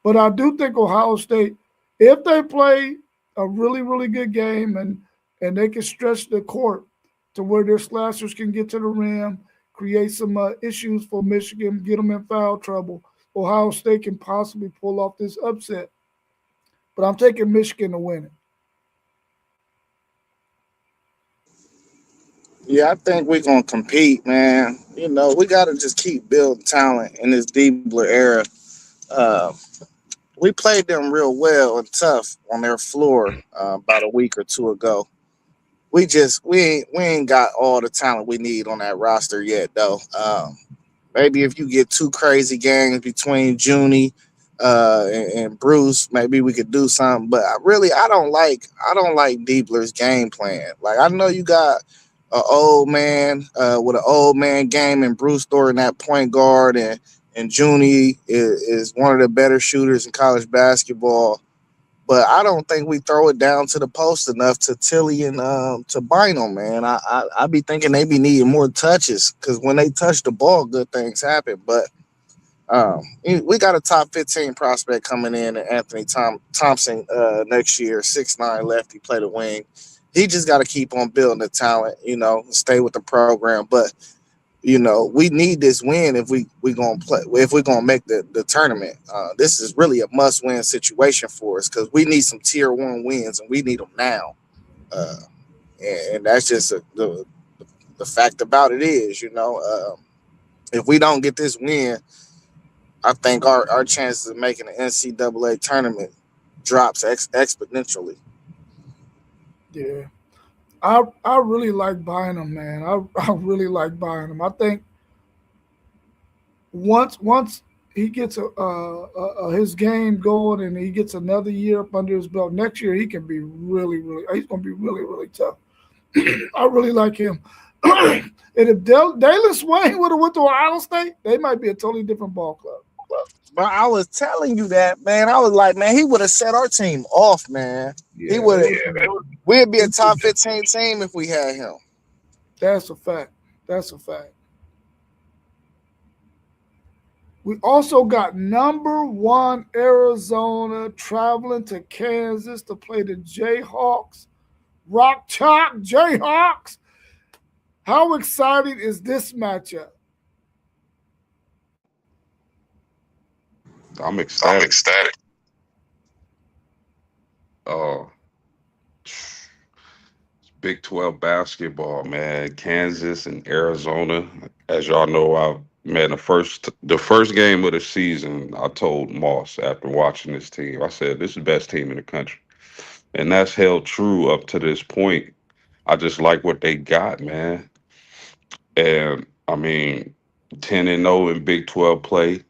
but I do think Ohio State, if they play a really really good game and they can stretch the court to where their slashers can get to the rim, create some issues for Michigan, get them in foul trouble. Ohio State can possibly pull off this upset, but I'm taking Michigan to win it. Yeah, I think we're gonna compete, man. We gotta just keep building talent in this Diebler era. Uh, we played them real well and tough on their floor about a week or two ago. We ain't got all the talent we need on that roster yet, though. Maybe if you get two crazy games between Junie and Bruce, maybe we could do something. But I don't like Diebler's game plan. Like I know you got an old man with an old man game and Bruce Thornton that point guard and Junie is one of the better shooters in college basketball. But I don't think we throw it down to the post enough to Tilly and to Bynum, man. I be thinking they be needing more touches because when they touch the ball, good things happen. But we got a top 15 prospect coming in, Anthony Thompson next year, 6'9" lefty, play the wing. He just got to keep on building the talent, stay with the program. But we need this win if we gonna play if we're gonna make the tournament. This is really a must win situation for us because we need some tier 1 wins and we need them now. Uh, and that's just the fact about it is, if we don't get this win, I think our chances of making the NCAA tournament drops exponentially. Yeah, I really like buying them, man. I really like buying them. I think once he gets his game going and he gets another year up under his belt, next year he can be really really. He's gonna be really really tough. I really like him. And if Dalen Swain would have went to Ohio State, they might be a totally different ball club. But I was telling you that, man. I was like, man, he would have set our team off, man. He Yeah, would they have. would. We'd be a top 15 team if we had him. That's a fact. That's a fact. We also got number one Arizona traveling to Kansas to play the Jayhawks. Rock Chalk Jayhawks. How exciting is this matchup? I'm I'm ecstatic. ecstatic. Uh, Big 12 basketball, man. Kansas and Arizona. As y'all know, man, the first game of the season, I told Moss after watching this team, I said this is the best team in the country. And that's held true up to this point. I just like what they got, man. And I mean, 10-0 in Big 12 play.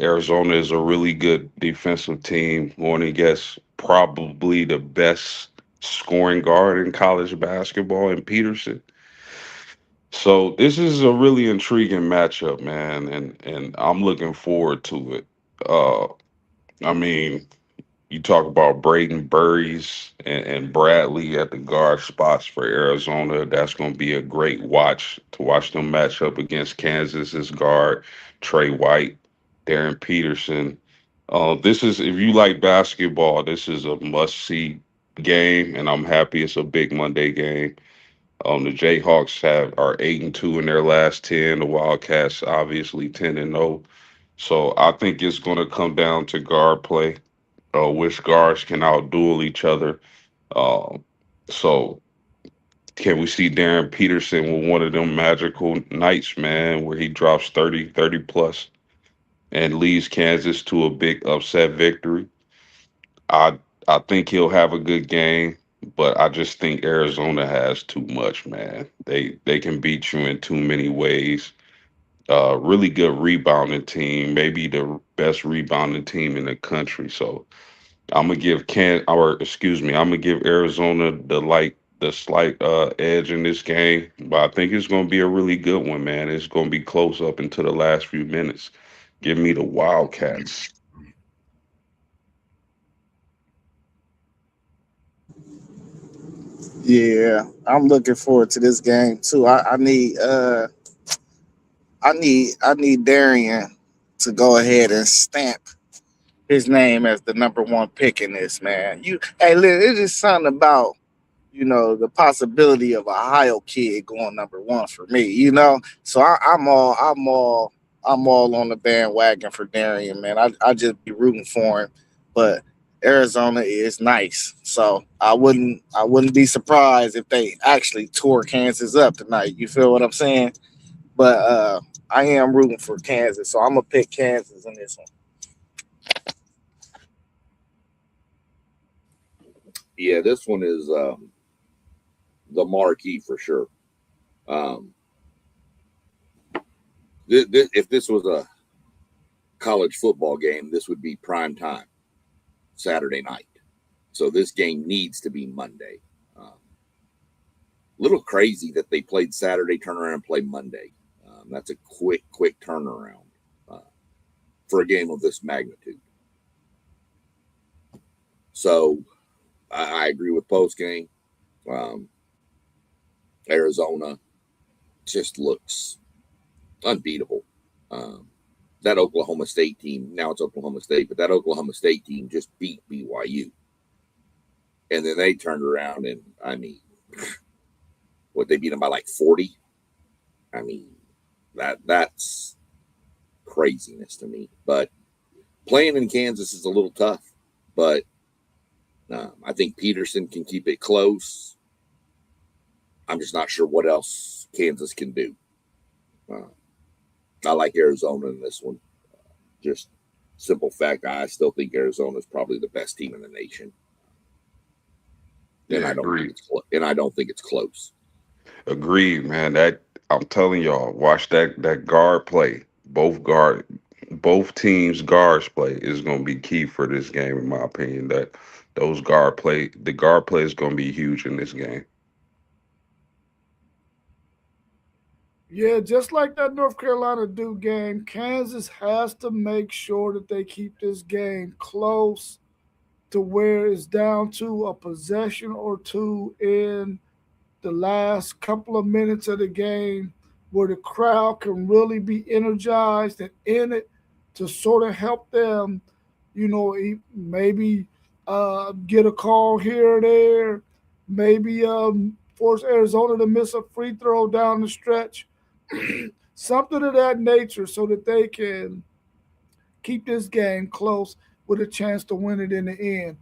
Arizona is a really good defensive team, going against probably the best scoring guard in college basketball in Peterson. So this is a really intriguing matchup, man, and I'm looking forward to it. Uh, I mean, you talk about Braden Burries and Bradley at the guard spots for Arizona. That's going to be a great watch to watch them match up against Kansas's guard, Trey White, Darren Peterson. This is, if you like basketball, this is a must see game, and I'm happy it's a big Monday game. The Jayhawks are 8-2 in their last 10. The Wildcats obviously 10-0. So I think it's going to come down to guard play, which guards can outduel each other. Uh, so can we see Darren Peterson with one of them magical nights, man, where he drops 30 plus and leads Kansas to a big upset victory? I I think he'll have a good game, but I just think Arizona has too much, man. They can beat you in too many ways. Really good rebounding team, maybe the best rebounding team in the country. So I'm gonna give Arizona the slight edge in this game, but I think it's gonna be a really good one, man. It's gonna be close up into the last few minutes. Give me the Wildcats. Yeah, I'm looking forward to this game too. I need Darian to go ahead and stamp his name as the number one pick in this, man. Hey, it's just something about the possibility of a Ohio kid going number one for me. So I'm all on the bandwagon for Darian, man. I just be rooting for him, but Arizona is nice, so I wouldn't be surprised if they actually tore Kansas up tonight. You feel what I'm saying? But I am rooting for Kansas, so I'm gonna pick Kansas in this one. Yeah, this one is the marquee for sure. Um, if this was a college football game, this would be prime time Saturday night. So this game needs to be Monday. Little crazy that they played Saturday, turn around and play Monday. That's a quick turnaround uh, for a game of this magnitude. So I agree with post game. Um, Arizona just looks unbeatable. Um, that Oklahoma State team, now it's Oklahoma State, but that Oklahoma State team just beat BYU. And then they turned around and, I mean, what, they beat them by like 40? I mean, that's craziness to me. But playing in Kansas is a little tough. But I think Peterson can keep it close. I'm just not sure what else Kansas can do. Uh, I like Arizona in this one. Just simple fact, I still think Arizona is probably the best team in the nation, and Yeah, agreed. I don't think it's close. Agreed, man. That I'm telling y'all, watch that guard play. Both teams guards play is gonna be key for this game, in my opinion. That those the guard play is gonna be huge in this game. Yeah, just like that North Carolina Duke game, Kansas has to make sure that they keep this game close to where it's down to a possession or two in the last couple of minutes of the game where the crowd can really be energized and in it to sort of help them, maybe get a call here or there, maybe force Arizona to miss a free throw down the stretch, something of that nature so that they can keep this game close with a chance to win it in the end.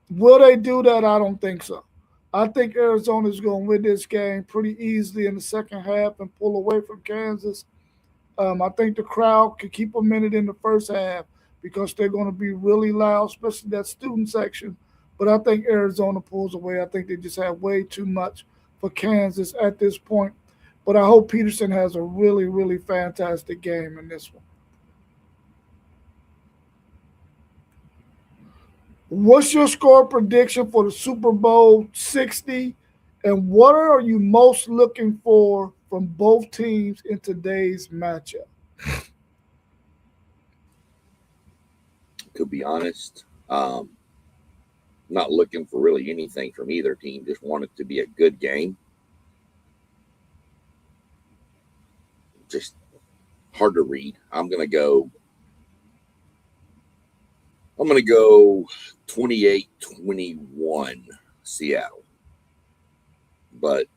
Will they do that? I don't think so. I think Arizona's going to win this game pretty easily in the second half and pull away from Kansas. I think the crowd could keep them in it in the first half because they're going to be really loud, especially that student section. But I think Arizona pulls away. I think they just have way too much for Kansas at this point. But I hope Peterson has a really, really fantastic game in this one. What's your score prediction for the Super Bowl 60? And what are you most looking for from both teams in today's matchup? To be honest, not looking for really anything from either team. Just want it to be a good game. Just hard to read. I'm gonna go 28-21 Seattle. But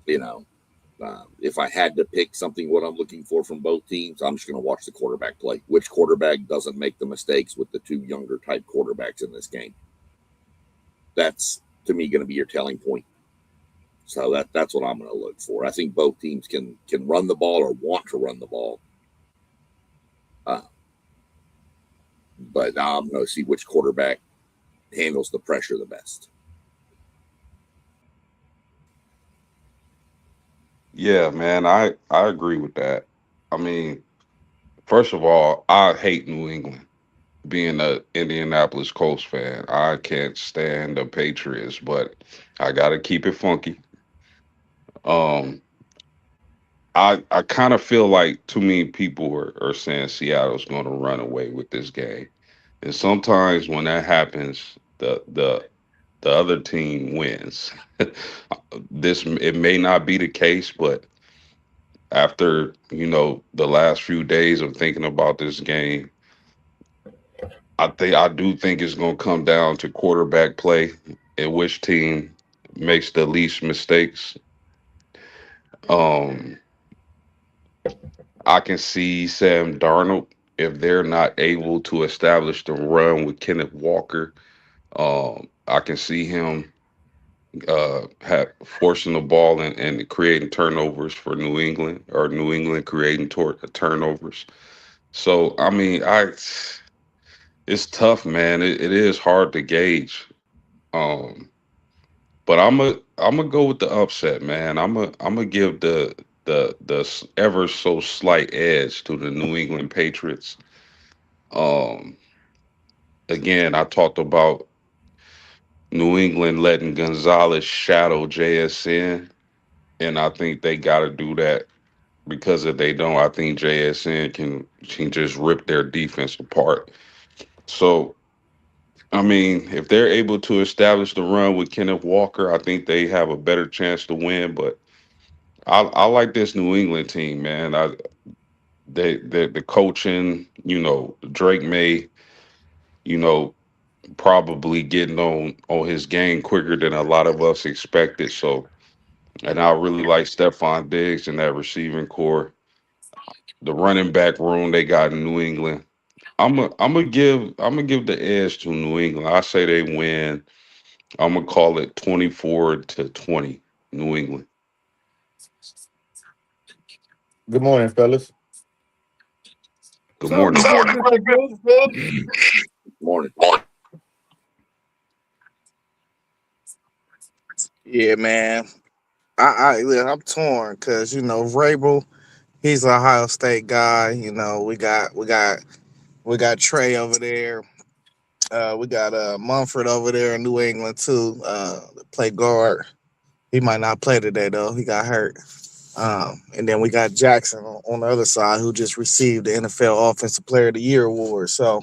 you know, if I had to pick something, what I'm looking for from both teams, I'm just going to watch the quarterback play. Which quarterback doesn't make the mistakes with the two younger type quarterbacks in this game? That's to me going to be your telling point. So that's what I'm going to look for. I think both teams can run the ball or want to run the ball, uh, but I'm going to see which quarterback handles the pressure the best. Yeah, man, I agree with that. I mean, first of all, I hate New England. Being a Indianapolis Colts fan, I can't stand the Patriots, but I gotta keep it funky. Um, I kind of feel like too many people are saying Seattle's going to run away with this game, and sometimes when that happens, the the other team wins. This it may not be the case, but after the last few days of thinking about this game, I do think it's going to come down to quarterback play and which team makes the least mistakes. Um, I can see Sam Darnold if they're not able to establish the run with Kenneth Walker. I can see him forcing the ball and creating turnovers for New England, or New England creating turnovers. So I mean, it's tough, man. It is hard to gauge. Um, but I'm gonna go with the upset, man. I'm gonna give the ever so slight edge to the New England Patriots. Um, Again, I talked about New England letting Gonzalez shadow JSN, and I think they got to do that because if they don't, I think JSN can just rip their defense apart. So, I mean, if they're able to establish the run with Kenneth Walker, I think they have a better chance to win. But I like this New England team, man. The coaching, Drake May, you know, probably getting on his game quicker than a lot of us expected. So, and I really like Stephon Diggs in that receiving core. The running back room they got in New England. I'm gonna give the edge to New England. I say they win. I'm gonna call it 24-20, New England. Good morning, fellas. Good What's happening, morning. Big Griffin Griff? Morning. Yeah, man. Look, I'm torn because Vrabel, he's an Ohio State guy. We got Trey over there. We got Mumford over there in New England too. Play guard. He might not play today though. He got hurt. And then we got Jackson on the other side, who just received the NFL Offensive Player of the Year award. So,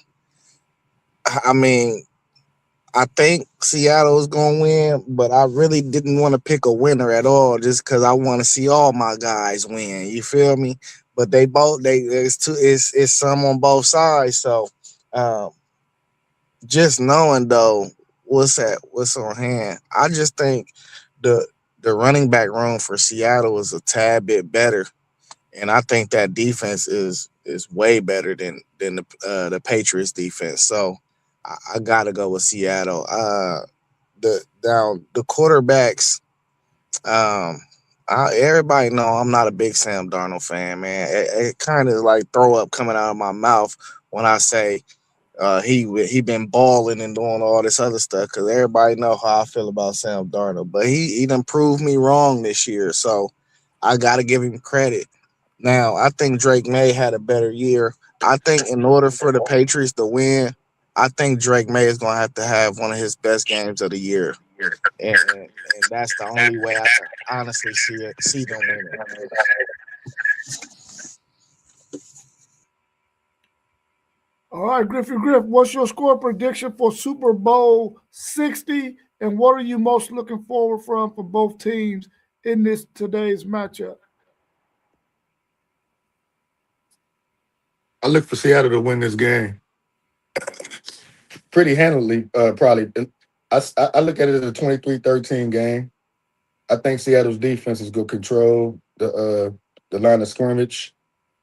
I mean, I think Seattle is going to win, but I really didn't want to pick a winner at all, just because I want to see all my guys win. You feel me? But it's some on both sides. So, um, just knowing though what's on hand, I just think the the running back room for Seattle is a tad bit better, and I think that defense is way better than the Patriots defense. So I gotta go with Seattle. The quarterbacks. Um, Everybody know I'm not a big Sam Darnold fan, man. It kind of like throw up coming out of my mouth when I say he been balling and doing all this other stuff, because everybody know how I feel about Sam Darnold. But he done proved me wrong this year, so I got to give him credit. Now I think Drake May had a better year. I think in order for the Patriots to win, I think Drake May is gonna have to have one of his best games of the year, and that's the only way I can honestly see them winning. All right, Griffin Griff, what's your score prediction for Super Bowl 60? And what are you most looking forward from for both teams in this today's matchup? I look for Seattle to win this game pretty handily, probably. I look at it as a 23-13 game. I think Seattle's defense is going to control the line of scrimmage.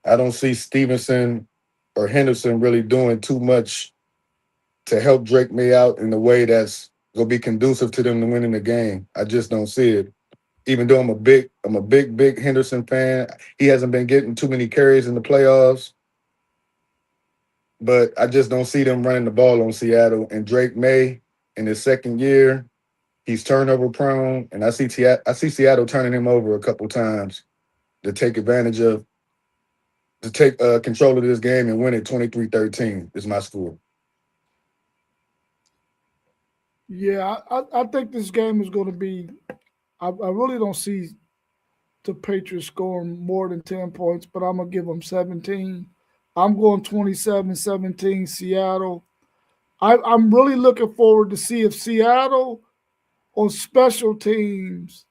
I don't see Stevenson or Henderson really doing too much to help Drake May out in a way that's going to be conducive to them to winning the game. I just don't see it. Even though I'm a big Henderson fan, he hasn't been getting too many carries in the playoffs. But I just don't see them running the ball on Seattle. And Drake May, in his second year, he's turnover prone, and I see Seattle turning him over a couple times to take advantage of to take control of this game and win it 23-13 is my score. Yeah, I think this game is going to be. I really don't see the Patriots scoring more than 10 points, but I'm going to give them 17. I'm going 27-17 Seattle. I'm really looking forward to see if Seattle on special teams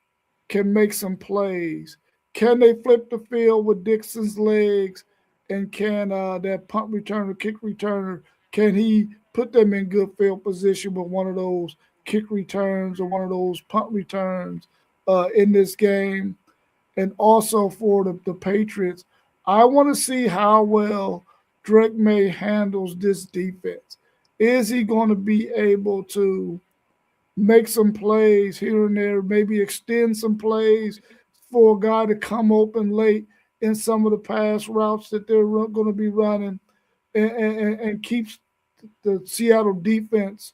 can make some plays? Can they flip the field with Dixon's legs? And can that punt returner, kick returner, can he put them in good field position with one of those kick returns or one of those punt returns in this game? And also for the Patriots, I want to see how well Drake May handles this defense. Is he going to be able to make some plays here and there, maybe extend some plays for a guy to come open late in some of the pass routes that they're going to be running and keeps the Seattle defense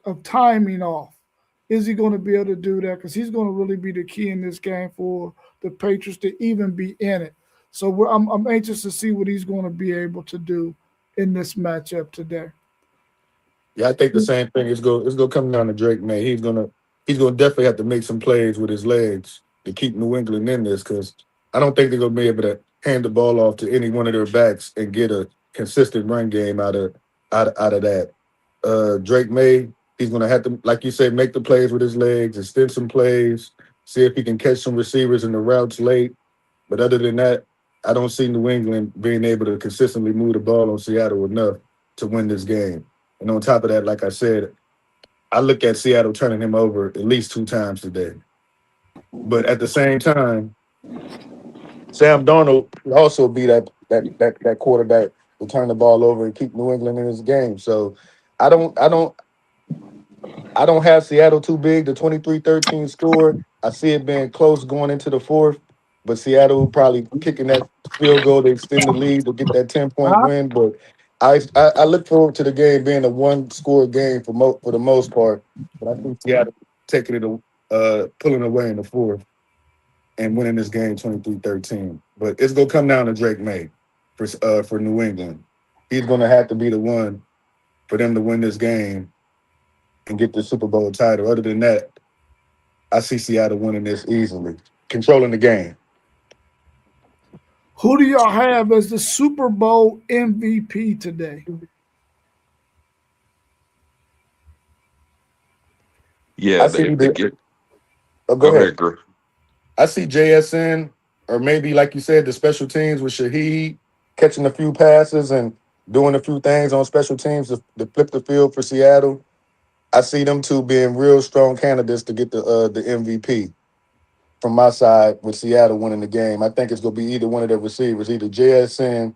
of timing off? Is he going to be able to do that? Because he's going to really be the key in this game for the Patriots to even be in it. So I'm anxious to see what he's going to be able to do in this matchup today. Yeah, I think the same thing. It's gonna come down to Drake May. He's gonna definitely have to make some plays with his legs to keep New England in this because I don't think they're gonna be able to hand the ball off to any one of their backs and get a consistent run game out of that. Drake May, he's gonna have to, like you said, make the plays with his legs, extend some plays, see if he can catch some receivers in the routes late. But other than that, I don't see New England being able to consistently move the ball on Seattle enough to win this game. And on top of that, like I said, I look at Seattle turning him over at least 2 times today. But at the same time, Sam Darnold will also be that quarterback to turn the ball over and keep New England in this game. So I don't I don't I don't have Seattle too big. The 23-13 score. I see it being close going into the fourth, but Seattle probably kicking that field goal to extend the lead to get that 10-point win. But I look forward to the game being a one-score game for the most part. But I think Seattle taking it pulling away in the fourth and winning this game 23-13. But it's gonna come down to Drake May for New England. He's gonna have to be the one for them to win this game and get the Super Bowl title. Other than that, I see Seattle winning this easily, controlling the game. Who do y'all have as the Super Bowl MVP today? Yeah, I see if they the. get Oh, go go ahead. ahead, Griff. I see JSN or maybe like you said, the special teams with Shaheed catching a few passes and doing a few things on special teams to flip the field for Seattle. I see them two being real strong candidates to get the MVP from my side with Seattle winning the game. I think it's gonna be either one of their receivers, either JSN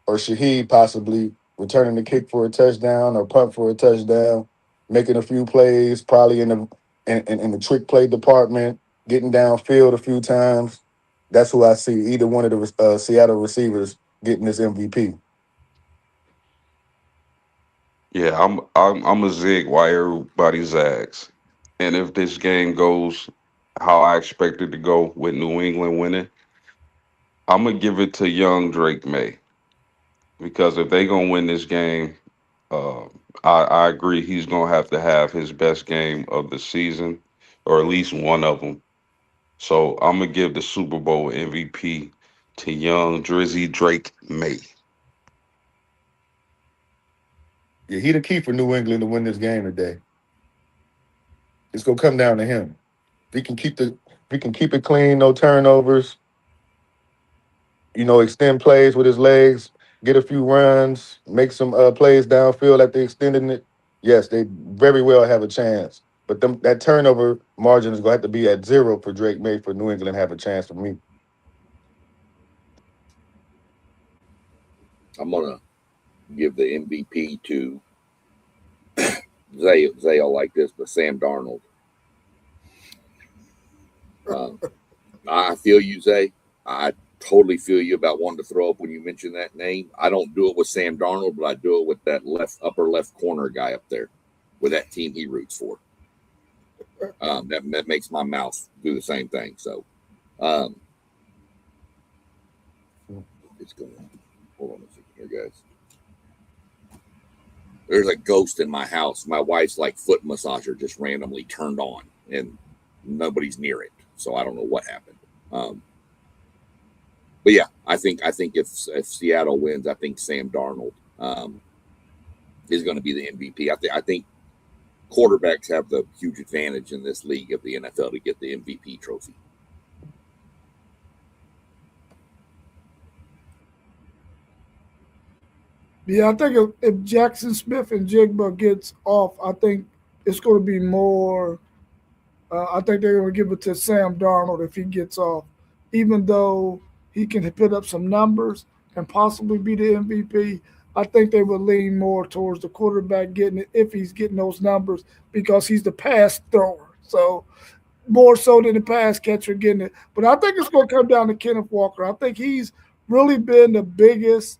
or Shaheed possibly returning the kick for a touchdown or punt for a touchdown, making a few plays, probably in the trick play department, getting downfield a few times. That's who I see. Either one of the Seattle receivers getting this MVP. Yeah, I'm a zig while everybody zags. And if this game goes how I expect it to go with New England winning, I'm gonna give it to young Drake May because if they gonna win this game, uh, I agree he's gonna have his best game of the season or at least one of them. So I'm gonna give the Super Bowl MVP to young Drizzy Drake May. Yeah, he the key for New England to win this game today. It's gonna come down to him. If he can keep it clean, no turnovers, extend plays with his legs, get a few runs, make some plays downfield after extending it. Yes, they very well have a chance. But that turnover margin is going to have to be at zero for Drake May for New England to have a chance for me. I'm gonna give the MVP to Zay will like this, but Sam Darnold. Um, I feel you, Zay. I totally feel you about wanting to throw up when you mention that name. I don't do it with Sam Darnold, but I do it with that upper left corner guy up there, with that team he roots for. That makes my mouth do the same thing. So um, it's going. Hold on a second here, guys. There's a ghost in my house. My wife's like foot massager just randomly turned on, and nobody's near it, so I don't know what happened. Um, but yeah, I think if Seattle wins, I think Sam Darnold is going to be the MVP. I think quarterbacks have the huge advantage in this league of the NFL to get the MVP trophy. Yeah, I think if Jackson Smith and Jigba gets off, I think it's going to be more. I think they're going to give it to Sam Darnold if he gets off, even though he can put up some numbers and possibly be the MVP. I think they would lean more towards the quarterback getting it if he's getting those numbers because he's the pass thrower. So more so than the pass catcher getting it. But I think it's going to come down to Kenneth Walker. I think he's really been the biggest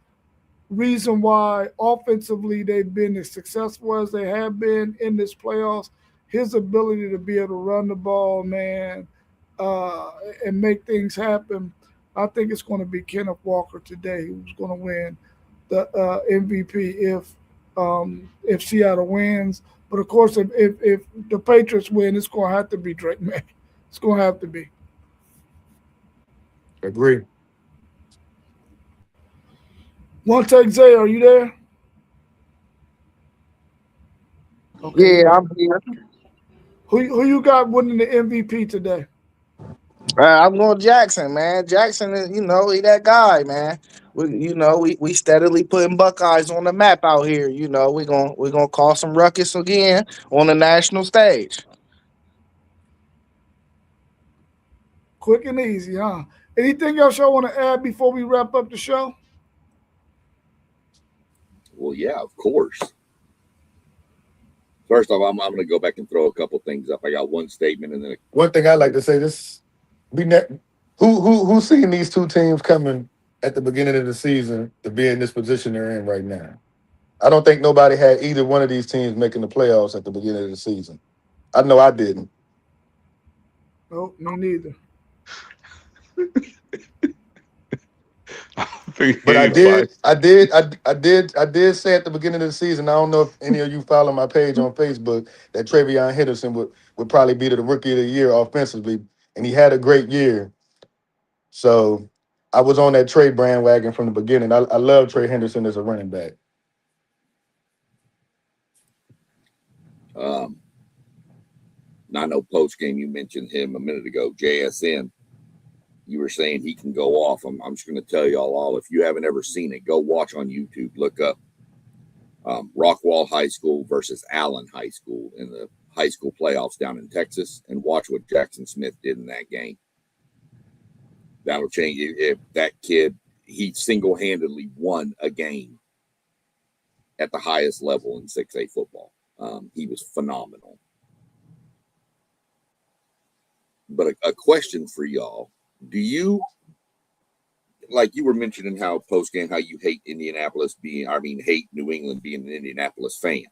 reason why offensively they've been as successful as they have been in this playoffs. His ability to be able to run the ball, man, uh, and make things happen. I think it's going to be Kenneth Walker today who's going to win the MVP if Seattle wins. But of course, if the Patriots win, it's going to have to be Drake May. It's going to have to be. Agree. One take, Zay, are you there? Okay, he Yeah, might. I'm here. Who you got winning the MVP today? I'm going Jackson, man. Jackson is, he that guy, man. We steadily putting Buckeyes on the map out here. We're gonna cause some ruckus again on the national stage. Quick and easy, huh? Anything else y'all want to add before we wrap up the show? Well, yeah, of course. First off, I'm going to go back and throw a couple things up. I got one statement and then One thing I like to say this: who's seen these two teams coming at the beginning of the season to be in this position they're in right now? I don't think nobody had either one of these teams making the playoffs at the beginning of the season. I know I didn't, Nope, me neither. I think but I anybody. did. I did. I did say at the beginning of the season. I don't know if any of you follow my page on Facebook that Travion Henderson would probably be the rookie of the year offensively, and he had a great year. So I was on that Trey bandwagon from the beginning. I love Trey Henderson as a running back. um, I know post game you mentioned him a minute ago, JSN. You were saying he can go off. I'm just going to tell y'all all, if you haven't ever seen it, go watch on YouTube. Look up Rockwall High School versus Allen High School in the high school playoffs down in Texas and watch what Jackson Smith did in that game. That'll change you. If that kid, he single-handedly won a game at the highest level in 6A football. He was phenomenal. But a question for y'all. Do you, like you were mentioning how post-game, how you hate Indianapolis hate New England being an Indianapolis fan.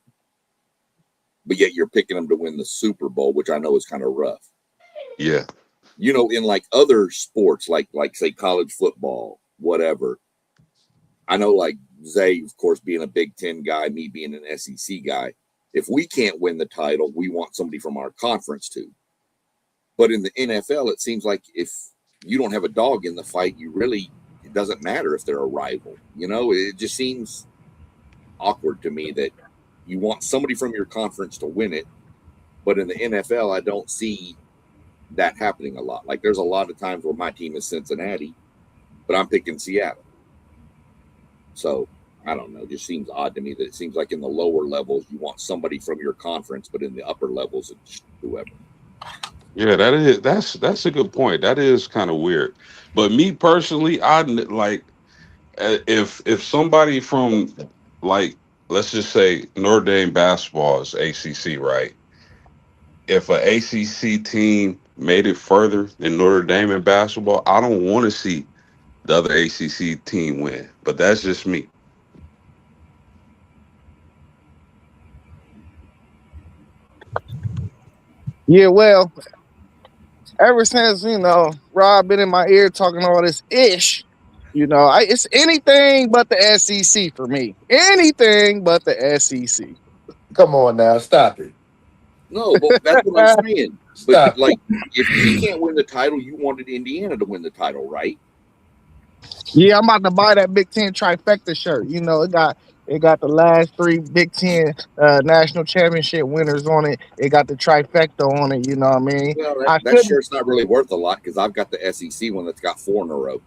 But yet you're picking them to win the Super Bowl, which I know is kind of rough. Yeah. In like other sports, like say college football, whatever. I know like Zay, of course, being a Big Ten guy, me being an SEC guy. If we can't win the title, we want somebody from our conference to. But in the NFL, it seems like if you don't have a dog in the fight, it doesn't matter if they're a rival. It just seems awkward to me that you want somebody from your conference to win it. But in the NFL, I don't see that happening a lot. Like there's a lot of times where my team is Cincinnati, but I'm picking Seattle. So I don't know. It just seems odd to me that it seems like in the lower levels, you want somebody from your conference, but in the upper levels, it's whoever. Yeah, that's a good point. That is kind of weird. But me personally, like if somebody from, like, let's just say Notre Dame basketball is ACC, right? If a ACC team made it further than Notre Dame in basketball, I don't want to see the other ACC team win. But that's just me. Yeah, well, ever since Rob been in my ear talking all this ish, it's anything but the SEC for me. Anything but the SEC. Come on now, stop it. No, but that's what I'm saying. But Stop it. like, if he can't win the title, you wanted Indiana to win the title, right? Yeah, I'm about to buy that Big Ten trifecta shirt. It got It got the last three Big Ten national championship winners on it. It got the trifecta on it. You know what I mean? Well, I that shouldn't. shirt's not really worth a lot because I've got the SEC one that's got 4 in a row.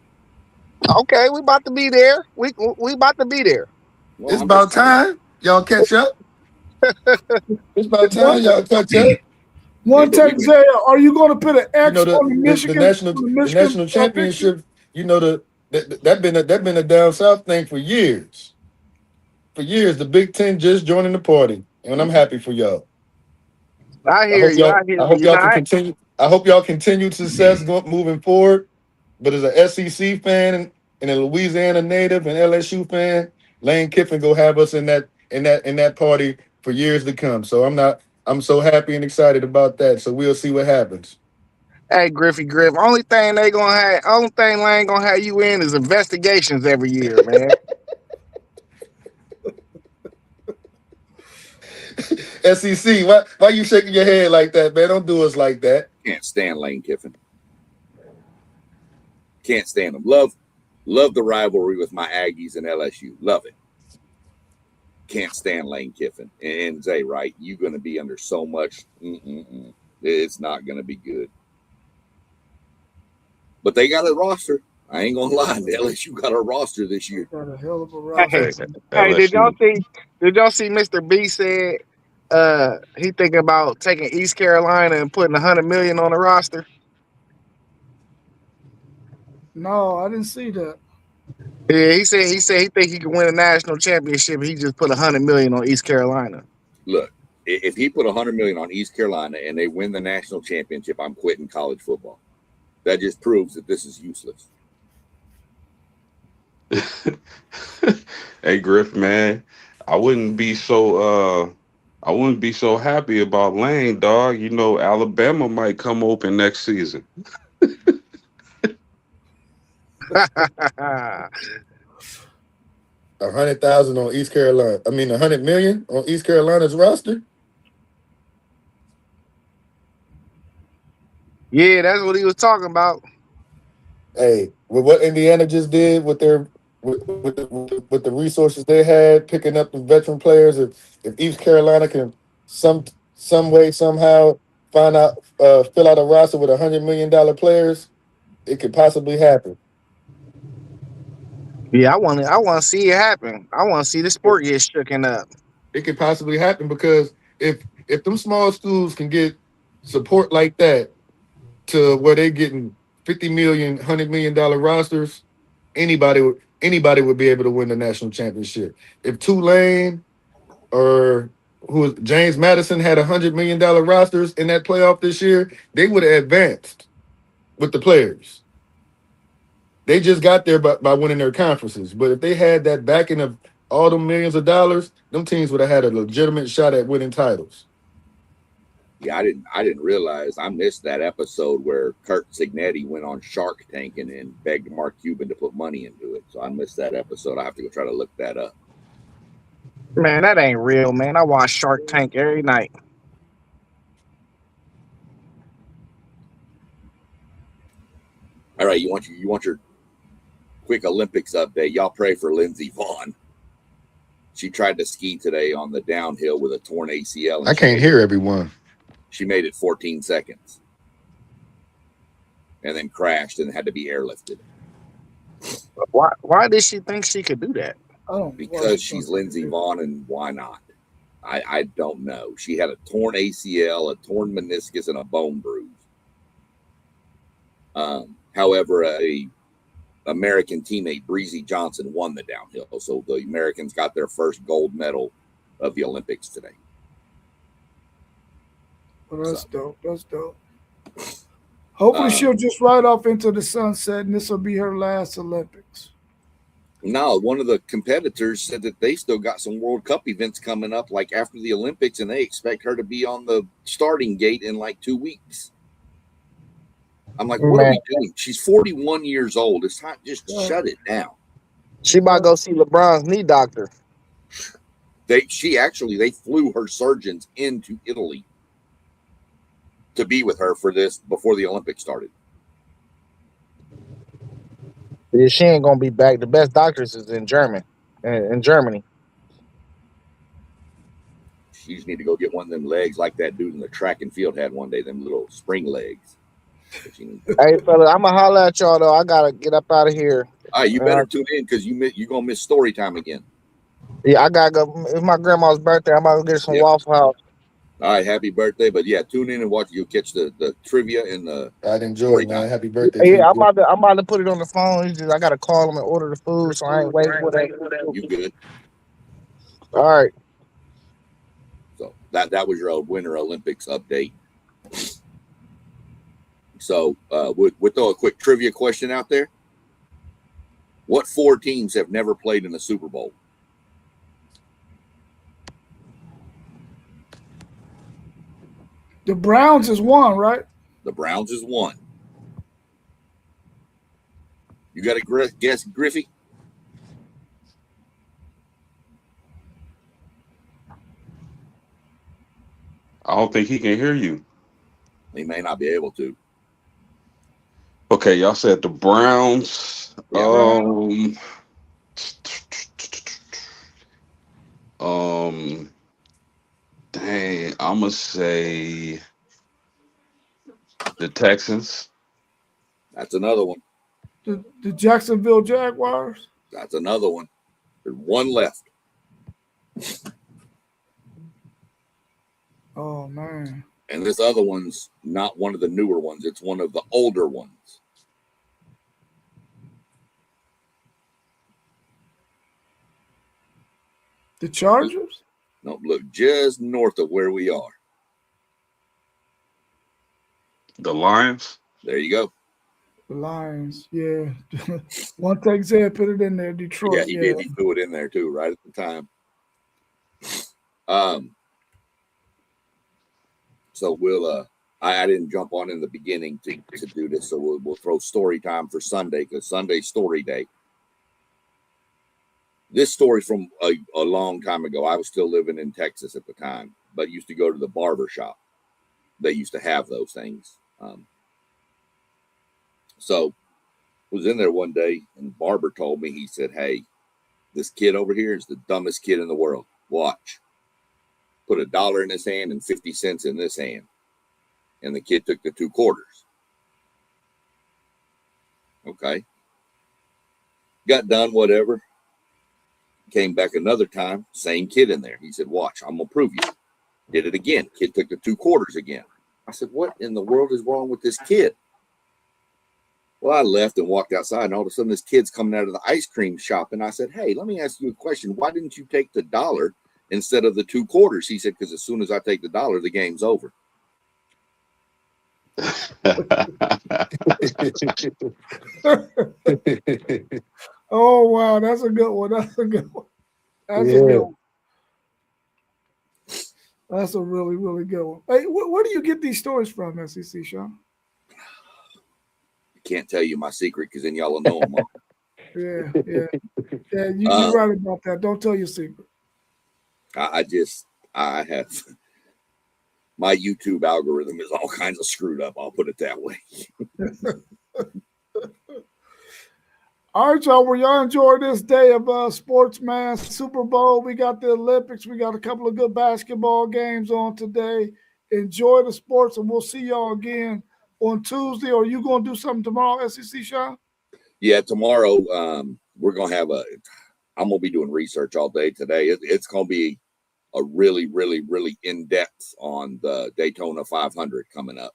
Okay, we about to be there. We about to be there. Well, It's I'm just about saying. time y'all catch up. It's about One, time y'all catch up. Hey, one but we take, went. Zay, are you going to put an You know X on the Michigan the Michigan national picture? championship. You know that been a down south thing for years. For years, the Big Ten just joining the party, and I'm happy for y'all. I I hear hope you. y'all. I hear I you. hope You y'all know, can continue. I hope y'all continued success moving forward. But as a SEC fan and a Louisiana native and LSU fan, Lane Kiffin go have us in that party for years to come. So I'm not. I'm so happy and excited about that. So we'll see what happens. hey Griffey Griff. Only thing Lane gonna have you in is investigations every year, man. SEC, why you shaking your head like that, man? Don't do us like that. Can't stand Lane Kiffin. Can't stand him. Love the rivalry with my Aggies and LSU. Love it. Can't stand Lane Kiffin. And Zay, right? You're going to be under so much. It's not going to be good. But they got a roster. I ain't gonna lie, the LSU got a roster this year. Got a hell of a Hey, roster. Hey, hey, LSU. did y'all see Mr. B said he thinking about taking East Carolina and putting 100 million on the roster? No, I didn't see that. Yeah, he think he could win a national championship. He just put 100 million on East Carolina. Look, if he put 100 million on East Carolina and they win the national championship, I'm quitting college football. That just proves that this is useless. Hey Griff, man, I wouldn't be so I wouldn't be so happy about Lane, dog. You know, Alabama might come open next season. 100,000 on East Carolina. I mean, 100 million on East Carolina's roster. Yeah, that's what he was talking about. Hey, with what Indiana just did with their with the resources they had, picking up the veteran players, if East Carolina can some some way somehow find out fill out a roster with $100 million players, it could possibly happen. Yeah, I want to see it happen. I want to see the sport get shooken up. It could possibly happen because if them small schools can get support like that to where they getting 50 million, $100 million rosters, anybody would be able to win the national championship. If Tulane or who was James Madison had $100 million rosters in that playoff this year, they would have advanced with the players. They just got there by winning their conferences. But if they had that backing of all them millions of dollars, them teams would have had a legitimate shot at winning titles. Yeah, I didn't realize I missed that episode where Kurt Signetti went on Shark Tank and begged Mark Cuban to put money into it. So I missed that episode. I have to go try to look that up. Man, that ain't real, man. I watch Shark Tank every night. All right, you want your quick Olympics update. Y'all pray for Lindsey Vaughn. She tried to ski today on the downhill with a torn ACL, I and can't hear everyone. she made it 14 seconds, and then crashed and had to be airlifted Why did she think she could do that? I don't watch because she's Lindsey Vaughn, and why not? I don't know. She had a torn ACL, a torn meniscus, and a bone bruise. However, a American teammate, Breezy Johnson, won the downhill, so the Americans got their first gold medal of the Olympics today. Well, that's So, dope. That's dope. Hopefully, um, she'll just ride off into the sunset, and this will be her last Olympics. no, one of the competitors said that they still got some World Cup events coming up, like after the Olympics, and they expect her to be on the starting gate in like 2 weeks. I'm like, what are Man, we doing? She's 41 years old. It's time, just Right. shut it down. she about to Right. go see LeBron's knee doctor. They flew her surgeons into Italy to be with her for this before the Olympics started. Yeah, she ain't gonna be back. The best doctors is in Germany. You just need to go get one of them legs like that dude in the track and field had one day, them little spring legs. Hey, fella, I'm gonna holler at y'all though. I gotta get up out of here. All right, you Uh, better tune in because you're gonna miss story time again. yeah, I gotta go. It's my grandma's birthday. I'm about to go get some Yep. Waffle House. All right, happy birthday. But yeah, tune in and watch. You'll catch the trivia and the I'd enjoy story it, man. time. Happy birthday to Yeah, you. I'm about to put it on the phone. It's just I gotta call them and order the food, so I ain't waiting for that. You good. All right. So that was your Winter Olympics update. So we'll throw a quick trivia question out there. What 4 teams have never played in the Super Bowl? The Browns is one, right? The Browns is 1. You got a guess, Griffey? I don't think he can hear you. He may not be able to. Okay, y'all said the Browns. Yeah. Um, dang, I'm gonna say the Texans. That's another one. The Jacksonville Jaguars. That's another one. There's 1 left. Oh man. And this other one's not one of the newer ones. It's one of the older ones. The Chargers? No, look just north of where we are. The Lions. There you go. The Lions. Yeah. One take Zed put it in there. Detroit. Yeah, he did. He threw it in there too, right at the time. So we'll I didn't jump on in the beginning to do this, so we'll throw story time for Sunday because Sunday's story day. This story from a long time ago. I was still living in Texas at the time, but used to go to the barber shop. They used to have those things. So was in there one day, and the barber told me, he said, "Hey, this kid over here is the dumbest kid in the world. Watch. Put $1 in his hand and 50 cents in this hand." And the kid took the 2 quarters. Okay. Got done, whatever. Came back another time, same kid in there. He said, "Watch, I'm going to prove you." Did it again. Kid took the 2 quarters again. I said, "What in the world is wrong with this kid?" Well, I left and walked outside, and all of a sudden this kid's coming out of the ice cream shop. And I said, "Hey, let me ask you a question. Why didn't you take the $1 instead of the 2 quarters?" He said, "Because as soon as I take the $1, the game's over." Oh wow, that's a good one. That's a good one. That's a Yeah. good one. That's a really, really good one. Hey, where do you get these stories from, SEC Sean? I can't tell you my secret because then y'all will know them all. Yeah. You're right about that. Don't tell your secret. I have my YouTube algorithm is all kinds of screwed up. I'll put it that way. All right, y'all. Well, y'all enjoy this day of Sportsman Super Bowl. We got the Olympics. We got a couple of good basketball games on today. Enjoy the sports, and we'll see y'all again on Tuesday. Or are you going to do something tomorrow, SEC Sean? Yeah, tomorrow we're going to have I'm going to be doing research all day today. It's going to be a really, really, really in-depth on the Daytona 500 coming up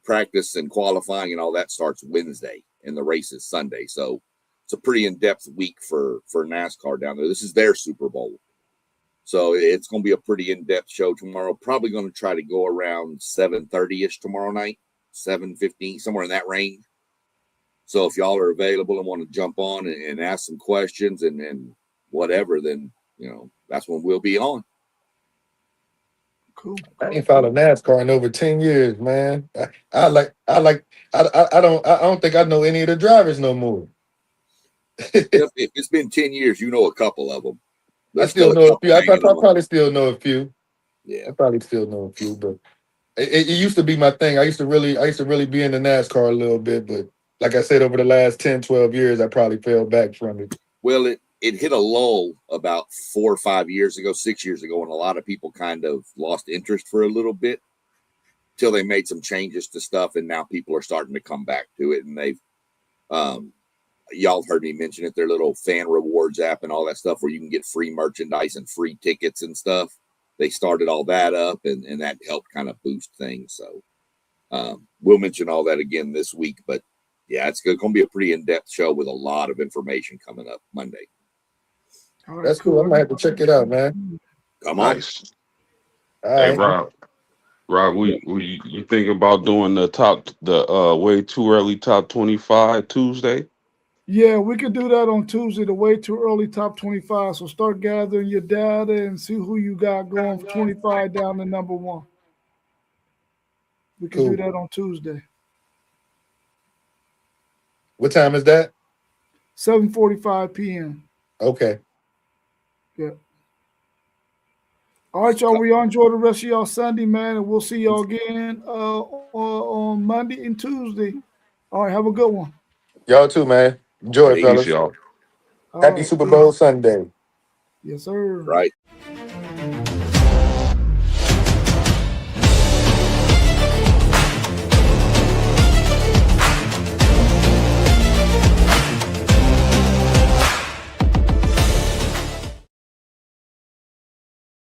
practice and qualifying and all that starts Wednesday and the race is Sunday. So it's a pretty in-depth week for NASCAR down there. This is their Super Bowl. So it's going to be a pretty in-depth show tomorrow. Probably going to try to go around 7:30-ish tomorrow night, 7:15, somewhere in that range. So if y'all are available and want to jump on and ask some questions and whatever, then, that's when we'll be on. Cool. I ain't followed NASCAR in over 10 years, man. I don't think I know any of the drivers no more. If it's been 10 years, you know a couple of them. I still know a few. I probably still know a few. Yeah. I probably still know a few, but it used to be my thing. I used to really be into NASCAR a little bit, but like I said, over the last 10, 12 years, I probably fell back from it. Well, it hit a lull about 4 or 5 years ago, 6 years ago, and a lot of people kind of lost interest for a little bit till they made some changes to stuff, and now people are starting to come back to it. And they've, y'all heard me mention it, their little fan rewards app and all that stuff where you can get free merchandise and free tickets and stuff. They started all that up, and that helped kind of boost things. So we'll mention all that again this week, but yeah, it's going to be a pretty in-depth show with a lot of information coming up Monday. All right, That's cool. I might have to check it out, man. Come on. Nice. All Hey, right. Rob, you think about doing the way too early top 25 Tuesday? Yeah, we could do that on Tuesday, the way too early top 25. So start gathering your data and see who you got going from 25 down to number one. We can do Cool. that on Tuesday. What time is that? 7:45 p.m. Okay. Yeah. All right, y'all. We all enjoy the rest of y'all Sunday, man, and we'll see y'all again on Monday and Tuesday. All right, have a good one. Y'all too, man. Enjoy it, Peace. Peace, fellas. y'all. All Happy right, Super peace. Bowl Sunday. Yes, sir. Right.